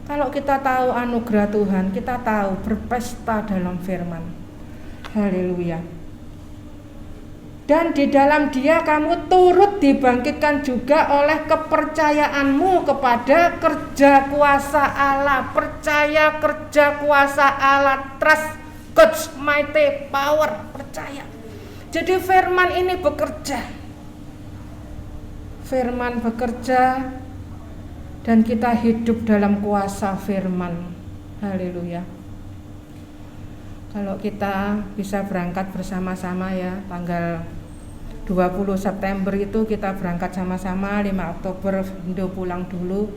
Kalau kita tahu anugerah Tuhan, kita tahu berpesta dalam firman. Haleluya. Dan di dalam Dia kamu turut dibangkitkan juga oleh kepercayaanmu kepada kerja kuasa Allah. Percaya kerja kuasa Allah, trust God's mighty power, percaya. Jadi firman ini bekerja. Firman bekerja dan kita hidup dalam kuasa firman. Haleluya. Kalau kita bisa berangkat bersama-sama ya, tanggal 20 September itu kita berangkat sama-sama, 5 Oktober Indo pulang dulu.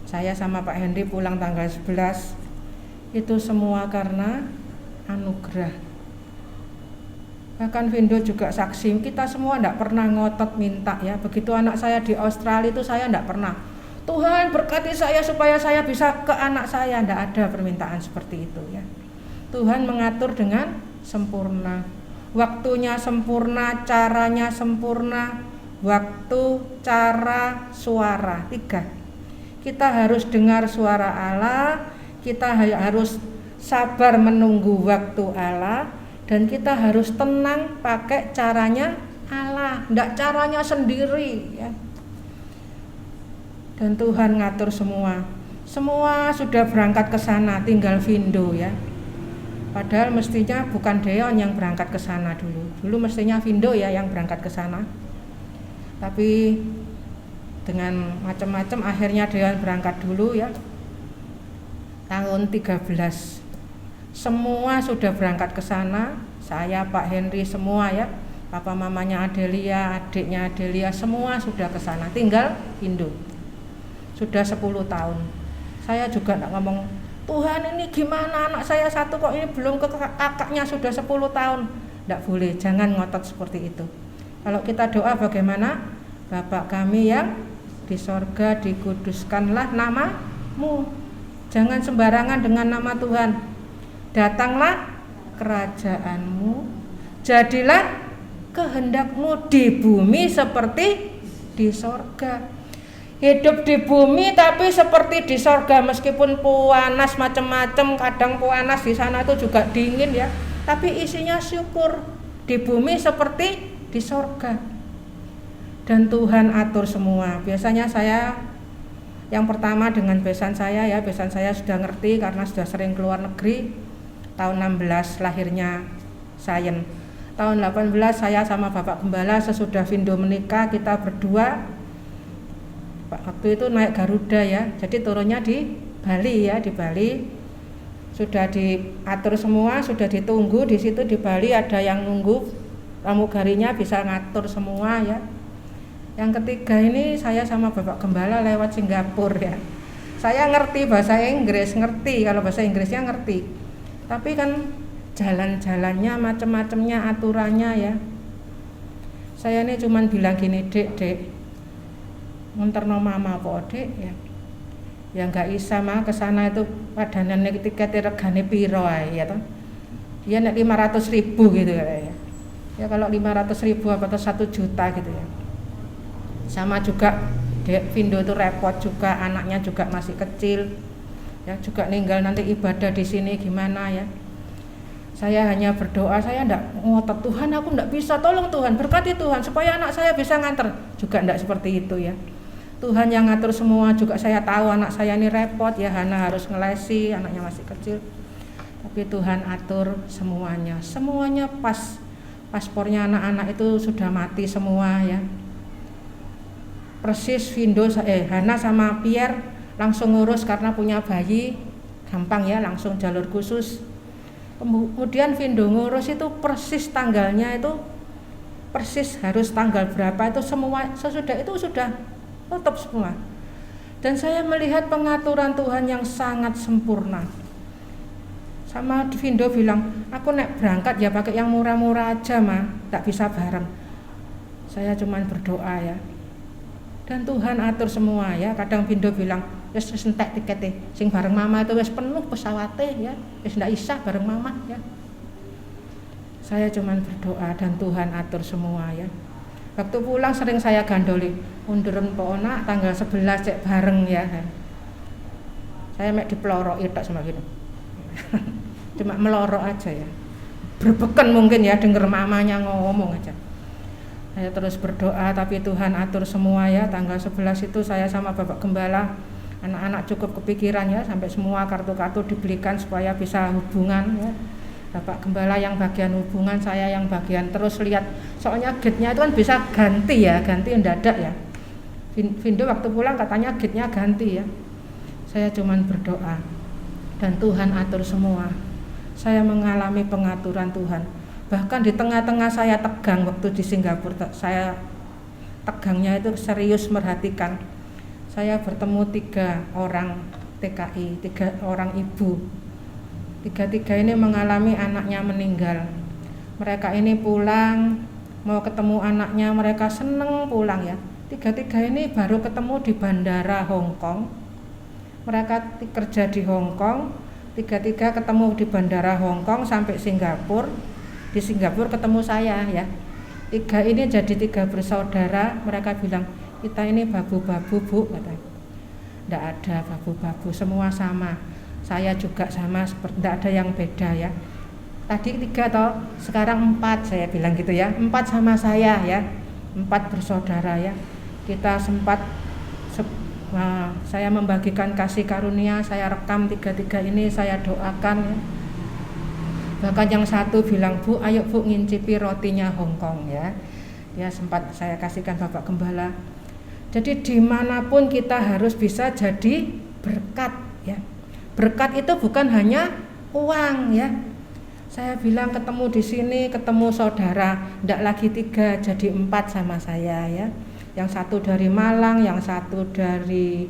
Saya sama Pak Henry pulang tanggal 11. Itu semua karena anugerah. Bahkan Vindo juga saksi, kita semua enggak pernah ngotot minta ya. Begitu anak saya di Australia itu saya enggak pernah, Tuhan berkati saya supaya saya bisa ke anak saya. Enggak ada permintaan seperti itu ya. Tuhan mengatur dengan sempurna. Waktunya sempurna, caranya sempurna. Waktu, cara, suara, 3. Kita harus dengar suara Allah, kita harus sabar menunggu waktu Allah, dan kita harus tenang pakai caranya Allah, enggak caranya sendiri ya. Dan Tuhan ngatur semua. Semua sudah berangkat ke sana, tinggal Vindo ya. Padahal mestinya bukan Deon yang berangkat ke sana dulu. Dulu mestinya Vindo ya yang berangkat ke sana. Tapi dengan macam-macam akhirnya Deon berangkat dulu ya. Tahun 13. Semua sudah berangkat ke sana. Saya, Pak Henry, semua ya. Papa mamanya Adelia, adiknya Adelia, semua sudah ke sana. Tinggal Vindo. Sudah 10 tahun. Saya juga enggak ngomong Tuhan ini gimana anak saya satu kok ini belum ke kakaknya sudah 10 tahun. Tidak boleh, jangan ngotot seperti itu. Kalau kita doa bagaimana? Bapa kami yang di sorga, dikuduskanlah namamu. Jangan sembarangan dengan nama Tuhan. Datanglah kerajaanmu, jadilah kehendakmu di bumi seperti di sorga. Hidup di bumi tapi seperti di sorga, meskipun panas macam-macam, kadang panas di sana itu juga dingin ya, tapi isinya syukur. Di bumi seperti di sorga. Dan Tuhan atur semua. Biasanya saya yang pertama dengan besan saya ya, besan saya sudah ngerti karena sudah sering keluar negeri. Tahun 16 lahirnya Sayen. Tahun 18 saya sama Bapak Gembala sesudah Vindo menikah, kita berdua waktu itu naik Garuda ya, jadi turunnya di Bali ya, di Bali sudah diatur semua, sudah ditunggu di situ di Bali, ada yang nunggu pramugarinya bisa ngatur semua ya. Yang ketiga ini saya sama Bapak Gembala lewat Singapura ya. Saya ngerti bahasa Inggris, ngerti kalau bahasa Inggrisnya ngerti, tapi kan jalan-jalannya macam-macamnya aturannya ya. Saya ini cuman bilang gini, dek ngonterno mama apa dek ya. Ya enggak bisa mah ke sana itu padanane tiketnya regane piro ae ya toh. Ya nek 500.000 gitu ya. Ya kalau 500.000 apa tuh 1 juta gitu ya. Sama juga Dek Vindo itu repot juga, anaknya juga masih kecil. Ya juga ninggal nanti ibadah di sini gimana ya. Saya hanya berdoa, saya enggak ngotot Tuhan aku enggak bisa, tolong Tuhan, berkati Tuhan supaya anak saya bisa nganter. Juga enggak seperti itu ya. Tuhan yang ngatur semua, juga saya tahu anak saya ini repot ya, Hana harus ngelesi, anaknya masih kecil. Tapi Tuhan atur semuanya. Semuanya pas. Paspornya anak-anak itu sudah mati semua ya. Persis Vindo Hana sama Pierre langsung ngurus karena punya bayi, gampang ya, langsung jalur khusus. Kemudian Vindo ngurus itu persis tanggalnya itu persis harus tanggal berapa itu semua sesudah itu sudah tutup semua. Dan saya melihat pengaturan Tuhan yang sangat sempurna. Sama Vindo bilang, aku nek berangkat ya pakai yang murah-murah aja mah, tak bisa bareng. Saya cuman berdoa ya. Dan Tuhan atur semua ya. Kadang Vindo bilang, wis entek tiketnya, sing bareng mama itu wis penuh pesawatnya ya, wis ndak isah bareng mama ya. Saya cuman berdoa dan Tuhan atur semua ya. Waktu pulang sering saya gandoli, unduren pona tanggal 11 cek bareng ya. Saya mek diplorok tak sama gitu. Cuma melorok aja ya. Berbeken mungkin ya denger mamanya ngomong aja. Saya terus berdoa tapi Tuhan atur semua ya. Tanggal 11 itu saya sama Bapak Gembala, anak-anak cukup kepikiran ya, sampai semua kartu-kartu dibelikan supaya bisa hubungan ya. Bapak Gembala yang bagian hubungan, saya yang bagian terus lihat, soalnya gate-nya itu kan bisa ganti ya, ganti mendadak ya. Vindo waktu pulang katanya gate-nya ganti ya. Saya cuman berdoa dan Tuhan atur semua. Saya mengalami pengaturan Tuhan. Bahkan di tengah-tengah saya tegang waktu di Singapura, saya tegangnya itu serius merhatikan. Saya bertemu 3 orang TKI, 3 orang ibu. 3 ini mengalami anaknya meninggal. Mereka ini pulang mau ketemu anaknya, mereka seneng pulang ya. 3 ini baru ketemu di bandara Hong Kong. Mereka kerja di Hong Kong. 3 ketemu di bandara Hong Kong sampai Singapura. Di Singapura ketemu saya ya. 3 ini jadi 3 bersaudara. Mereka bilang, kita ini babu-babu bu, kata. Nggak ada babu-babu, semua sama. Saya juga sama, seperti tidak ada yang beda ya. Tadi 3 toh, sekarang 4 saya bilang gitu ya. 4 sama saya ya, 4 bersaudara ya. Kita sempat saya membagikan kasih karunia, saya rekam 3 ini, saya doakan ya. Bahkan yang satu bilang, Bu, ayo Bu ngincipi rotinya Hong Kong ya. Ya sempat saya kasihkan Bapak Gembala. Jadi dimanapun kita harus bisa jadi berkat ya. Berkat itu bukan hanya uang ya. Saya bilang ketemu di sini, ketemu saudara, ndak lagi 3 jadi 4 sama saya ya. Yang satu dari Malang, yang satu dari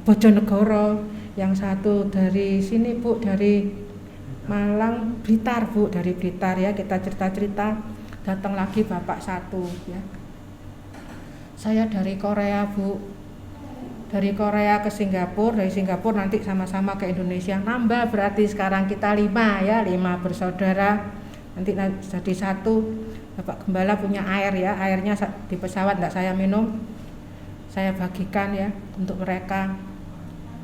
Bojonegoro, yang satu dari sini Bu, dari Malang, Blitar Bu, dari Blitar ya, kita cerita-cerita. Datang lagi bapak satu ya. Saya dari Korea Bu, dari Korea ke Singapura, dari Singapura nanti sama-sama ke Indonesia, nambah berarti sekarang kita 5 ya, 5 bersaudara, nanti jadi 1. Bapak Gembala punya air ya, airnya di pesawat enggak saya minum, saya bagikan ya untuk mereka.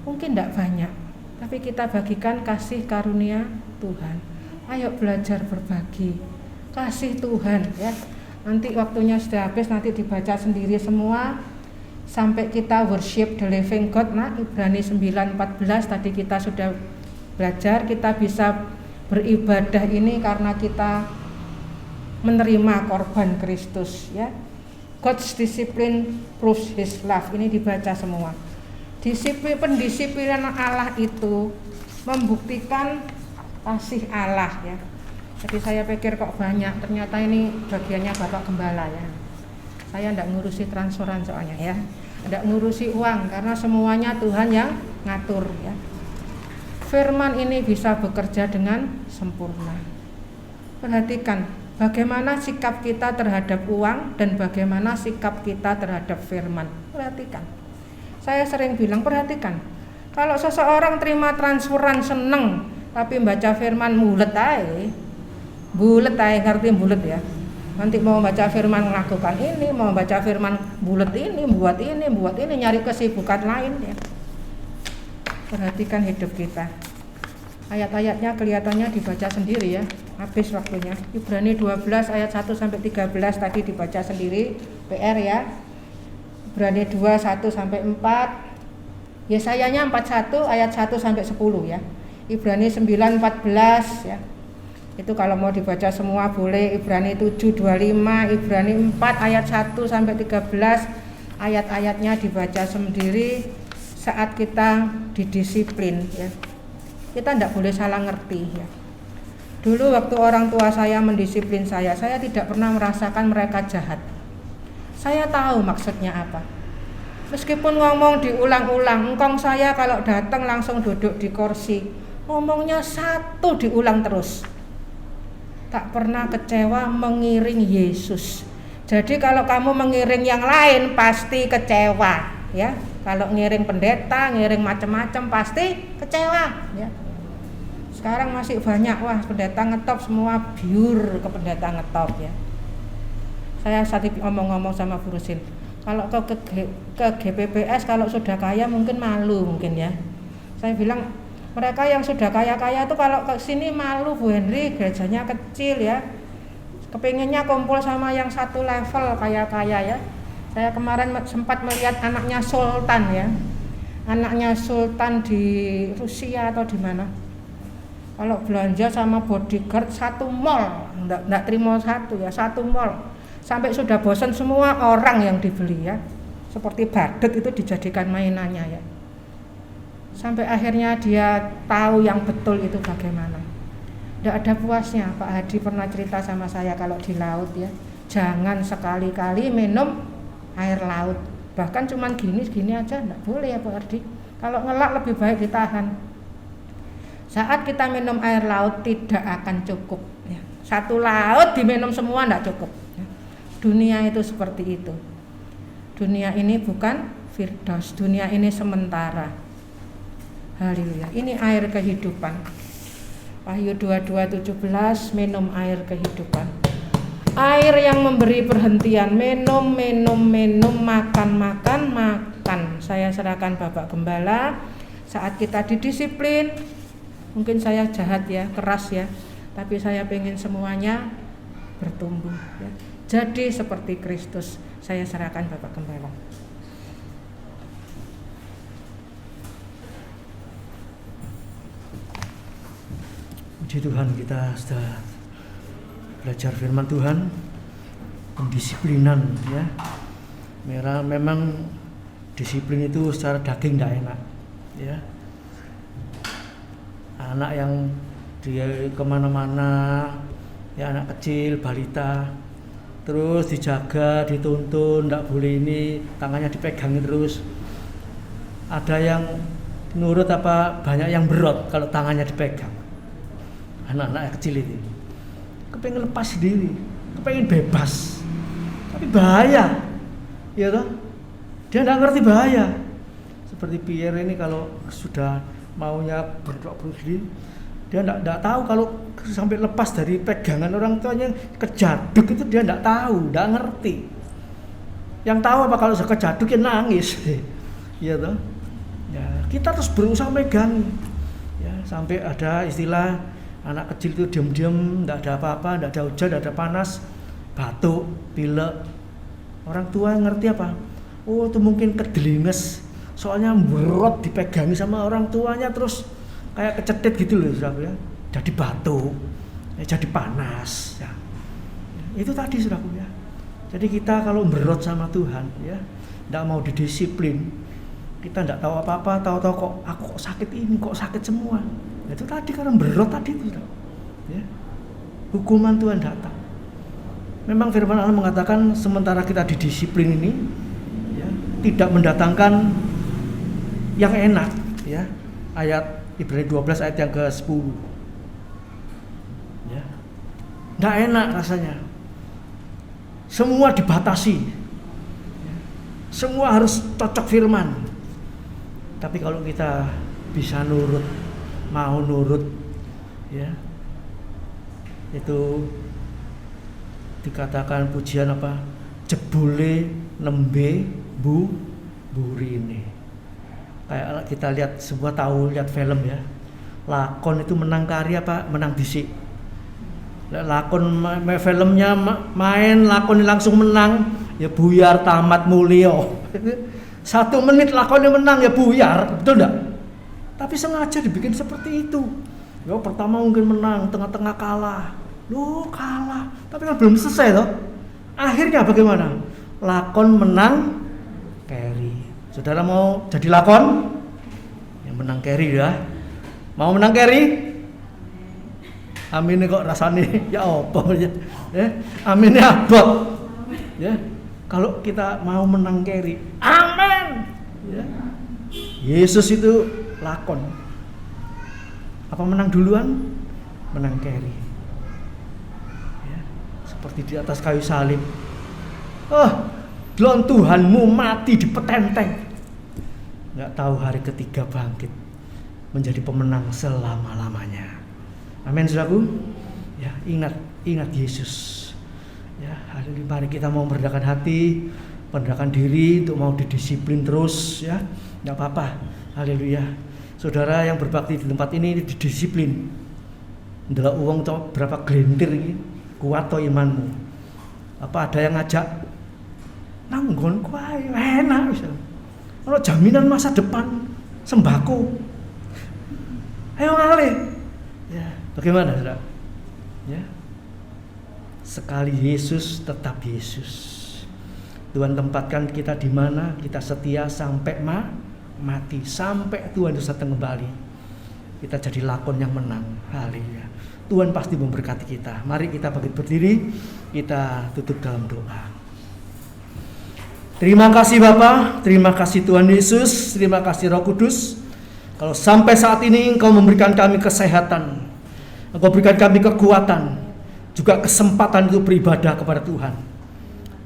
Mungkin enggak banyak, tapi kita bagikan kasih karunia Tuhan. Ayo belajar berbagi kasih Tuhan ya. Nanti waktunya sudah habis, nanti dibaca sendiri semua sampai kita worship the living God. Nah, Ibrani 9:14 tadi kita sudah belajar, kita bisa beribadah ini karena kita menerima korban Kristus ya. God's discipline proves his love. Ini dibaca semua. Pendisiplinan Allah itu membuktikan kasih Allah ya. Jadi saya pikir kok banyak, ternyata ini bagiannya Bapak Gembala ya. Saya tidak ngurusi transferan soalnya ya, tidak ngurusi uang karena semuanya Tuhan yang ngatur ya. Firman ini bisa bekerja dengan sempurna. Perhatikan bagaimana sikap kita terhadap uang dan bagaimana sikap kita terhadap firman. Perhatikan. Saya sering bilang perhatikan. Kalau seseorang terima transferan seneng, tapi baca firman bulet aja, ngerti bulet ya. Nanti mau baca firman melakukan ini, mau baca firman bulet ini, buat ini, nyari kesibukan lain ya. Perhatikan hidup kita. Ayat-ayatnya kelihatannya dibaca sendiri ya. Habis waktunya. Ibrani 12 ayat 1 sampai 13 tadi dibaca sendiri, PR ya. Ibrani 2 1 sampai 4. Yesayanya 41 ayat 1 sampai 10 ya. Ibrani 9:14 ya. Itu kalau mau dibaca semua boleh. Ibrani 7:25, Ibrani 4 ayat 1 sampai 13. Ayat-ayatnya dibaca sendiri saat kita didisiplin ya. Kita tidak boleh salah ngerti ya. Dulu waktu orang tua saya mendisiplin saya tidak pernah merasakan mereka jahat. Saya tahu maksudnya apa. Meskipun ngomong diulang-ulang, engkong saya kalau datang langsung duduk di kursi, ngomongnya satu diulang terus. Tak pernah kecewa mengiring Yesus. Jadi kalau kamu mengiring yang lain pasti kecewa ya. Kalau ngiring pendeta, ngiring macam-macam pasti kecewa ya. Sekarang masih banyak pendeta ngetop semua biur ke pendeta ngetop ya. Saya tadi ngomong-ngomong sama Bu Rusin, kalau ke GPPS kalau sudah kaya mungkin malu mungkin ya. Saya bilang mereka yang sudah kaya-kaya itu kalau ke sini malu Bu Henry, gerejanya kecil ya. Kepinginnya kumpul sama yang satu level kaya-kaya ya. Saya kemarin sempat melihat anaknya Sultan ya. Anaknya Sultan di Rusia atau di mana. Kalau belanja sama bodyguard satu mall, enggak terima satu ya, satu mall. Sampai sudah bosan semua orang yang dibeli ya. Seperti badut itu dijadikan mainannya ya. Sampai akhirnya dia tahu yang betul itu bagaimana. Tidak ada puasnya. Pak Hadi pernah cerita sama saya kalau di laut ya, jangan sekali-kali minum air laut. Bahkan cuman gini aja tidak boleh ya Pak Hadi. Kalau ngelak lebih baik ditahan. Saat kita minum air laut tidak akan cukup ya. Satu laut diminum semua tidak cukup ya. Dunia itu seperti itu. Dunia ini bukan firdaus, dunia ini sementara. Haleluya. Ini air kehidupan. Wahyu 22:17, minum air kehidupan. Air yang memberi perhentian, minum, makan. Saya serahkan Bapak Gembala. Saat kita didisiplin, mungkin saya jahat ya, keras ya, tapi saya pengen semuanya bertumbuh ya. Jadi seperti Kristus. Saya serahkan Bapak Gembala. Puji Tuhan, kita sudah belajar firman Tuhan, pendisiplinan ya. Memang disiplin itu secara daging tidak enak ya. Anak yang dia kemana-mana ya, anak kecil, balita, terus dijaga, dituntun, tidak boleh ini, tangannya dipegangi terus. Ada yang Nurut apa banyak yang berot kalau tangannya dipegang? Anak-anak kecil itu kepengen lepas sendiri, kepengen bebas, tapi bahaya, ya toh? Dia nggak ngerti bahaya. Seperti Pierre ini kalau sudah maunya berdoa sendiri, dia nggak tahu kalau sampai lepas dari pegangan orang tuanya kejaduk itu dia nggak tahu, nggak ngerti. Yang tahu apa kalau sudah kejaduk ya nangis, ya toh? Ya kita terus berusaha megang, ya sampai ada istilah anak kecil itu diam-diam, nggak ada apa-apa, nggak ada hujan, nggak ada panas, batuk, pilek. Orang tua ngerti apa? Oh itu mungkin kedelinges, soalnya berot dipegangi sama orang tuanya terus kayak kecetit gitu loh, saudaraku ya. Jadi batuk, ya, jadi panas. Ya. Itu tadi saudaraku ya. Jadi kita kalau berot sama Tuhan, ya, nggak mau didisiplin, kita nggak tahu apa-apa, tahu-tahu kok aku kok sakit ini, kok sakit semua. Itu tadi karena berot tadi itu, ya. Hukuman Tuhan datang. Memang firman Allah mengatakan sementara kita didisiplin ini, ya, tidak mendatangkan yang enak, ya. Ayat Ibrani 12 ayat yang ke-10. Ya. Nggak enak rasanya. Semua dibatasi. Ya. Semua harus cocok firman. Tapi kalau kita bisa nurut, mau nurut, ya, itu dikatakan pujian apa? Jebule nembe burine. Kayak kita lihat sebuah lihat film ya, lakon itu menang karya apa? Menang dhisik. Lakon filmnya main, lakon langsung menang, ya buyar tamat mulio. 1 menit lakonnya menang ya buyar, betul enggak? Tapi sengaja dibikin seperti itu. Ya pertama mungkin menang, tengah-tengah kalah. Loh kalah, tapi kan belum selesai loh. Akhirnya bagaimana? Lakon menang carry. Saudara mau jadi lakon? Yang menang carry ya. Mau menang carry? Amin kok rasanya ya apa ya. Aminnya abot. Ya. Kalau kita mau menang carry, amin. Ya. Yesus itu lakon. Apa menang duluan? Menang carry. Ya. Seperti di atas kayu salib. Delon Tuhanmu mati di petenteng. Nggak tahu hari ketiga bangkit menjadi pemenang selama-lamanya. Amin, saudaraku. Ya, ingat Yesus. Ya, hari ini mari kita mau meredakan hati, meredakan diri untuk mau didisiplin terus, ya. Enggak apa-apa. Haleluya. Saudara yang berbakti di tempat ini didisiplin. Ndelok uang berapa gelintir iki, kuat to imanmu. Apa ada yang ngajak nanggon kuwi enak wis. Ono jaminan masa depan sembako. Ayo ngalih. Ya, bagaimana, Saudara? Ya. Sekali Yesus tetap Yesus. Tuhan tempatkan kita di mana kita setia sampai mati, sampai Tuhan itu datang kembali. Kita jadi lakon yang menang. Haleluya. Tuhan pasti memberkati kita. Mari kita bangkit berdiri, kita tutup dalam doa. Terima kasih Bapa, terima kasih Tuhan Yesus, terima kasih Roh Kudus. Kalau sampai saat ini Engkau memberikan kami kesehatan, Engkau berikan kami kekuatan, juga kesempatan untuk beribadah kepada Tuhan.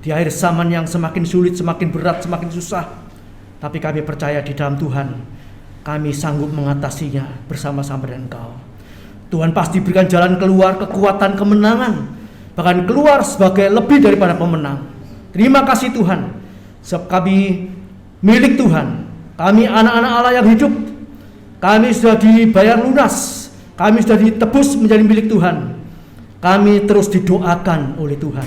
Di akhir zaman yang semakin sulit, semakin berat, semakin susah, tapi kami percaya di dalam Tuhan, kami sanggup mengatasinya bersama-sama dengan Engkau. Tuhan pasti berikan jalan keluar, kekuatan, kemenangan, bahkan keluar sebagai lebih daripada pemenang. Terima kasih Tuhan, sebab kami milik Tuhan, kami anak-anak Allah yang hidup, kami sudah dibayar lunas, kami sudah ditebus menjadi milik Tuhan. Kami terus didoakan oleh Tuhan,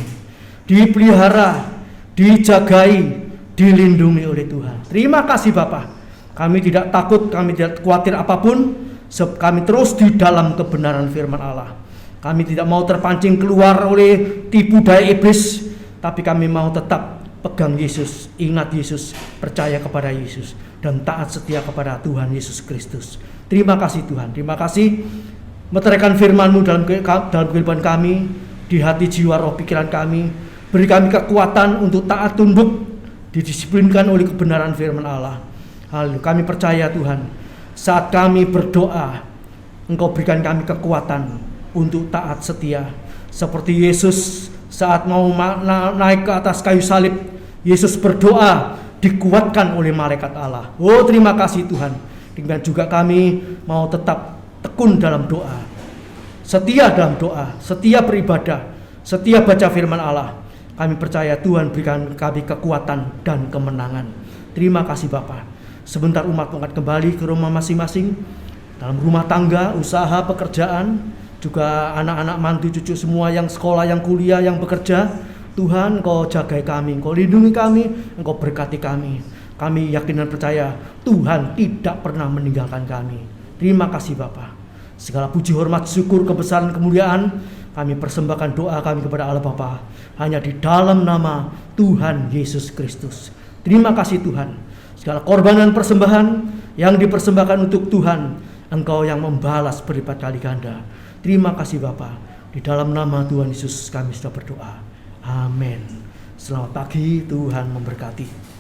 dipelihara, dijagai, dilindungi oleh Tuhan. Terima kasih Bapa. Kami tidak takut, kami tidak khawatir apapun, sebab kami terus di dalam kebenaran firman Allah. Kami tidak mau terpancing keluar oleh tipu daya iblis, tapi kami mau tetap pegang Yesus, ingat Yesus, percaya kepada Yesus, dan taat setia kepada Tuhan Yesus Kristus. Terima kasih Tuhan, terima kasih. Meteraikan firman-Mu dalam kehidupan kami, di hati, jiwa, roh, pikiran kami. Beri kami kekuatan untuk taat tunduk, didisiplinkan oleh kebenaran firman Allah. Haleluya. Kami percaya Tuhan, saat kami berdoa, Engkau berikan kami kekuatan untuk taat setia. Seperti Yesus saat mau naik ke atas kayu salib, Yesus berdoa, dikuatkan oleh malaikat Allah. Oh, terima kasih Tuhan. Dengan juga kami mau tetap tekun dalam doa, setia dalam doa, setia beribadah, setia baca firman Allah. Kami percaya Tuhan berikan kami kekuatan dan kemenangan. Terima kasih Bapa. Sebentar umat akan kembali ke rumah masing-masing, dalam rumah tangga, usaha, pekerjaan, juga anak-anak mantu cucu semua yang sekolah, yang kuliah, yang bekerja. Tuhan, Engkau jagai kami, Engkau lindungi kami, Engkau berkati kami. Kami yakin dan percaya Tuhan tidak pernah meninggalkan kami. Terima kasih Bapa. Segala puji, hormat, syukur, kebesaran, kemuliaan kami persembahkan doa kami kepada Allah Bapa, hanya di dalam nama Tuhan Yesus Kristus. Terima kasih Tuhan. Segala korban dan persembahan yang dipersembahkan untuk Tuhan, Engkau yang membalas berlipat kali ganda. Terima kasih Bapa. Di dalam nama Tuhan Yesus kami sudah berdoa. Amin. Selamat pagi, Tuhan memberkati.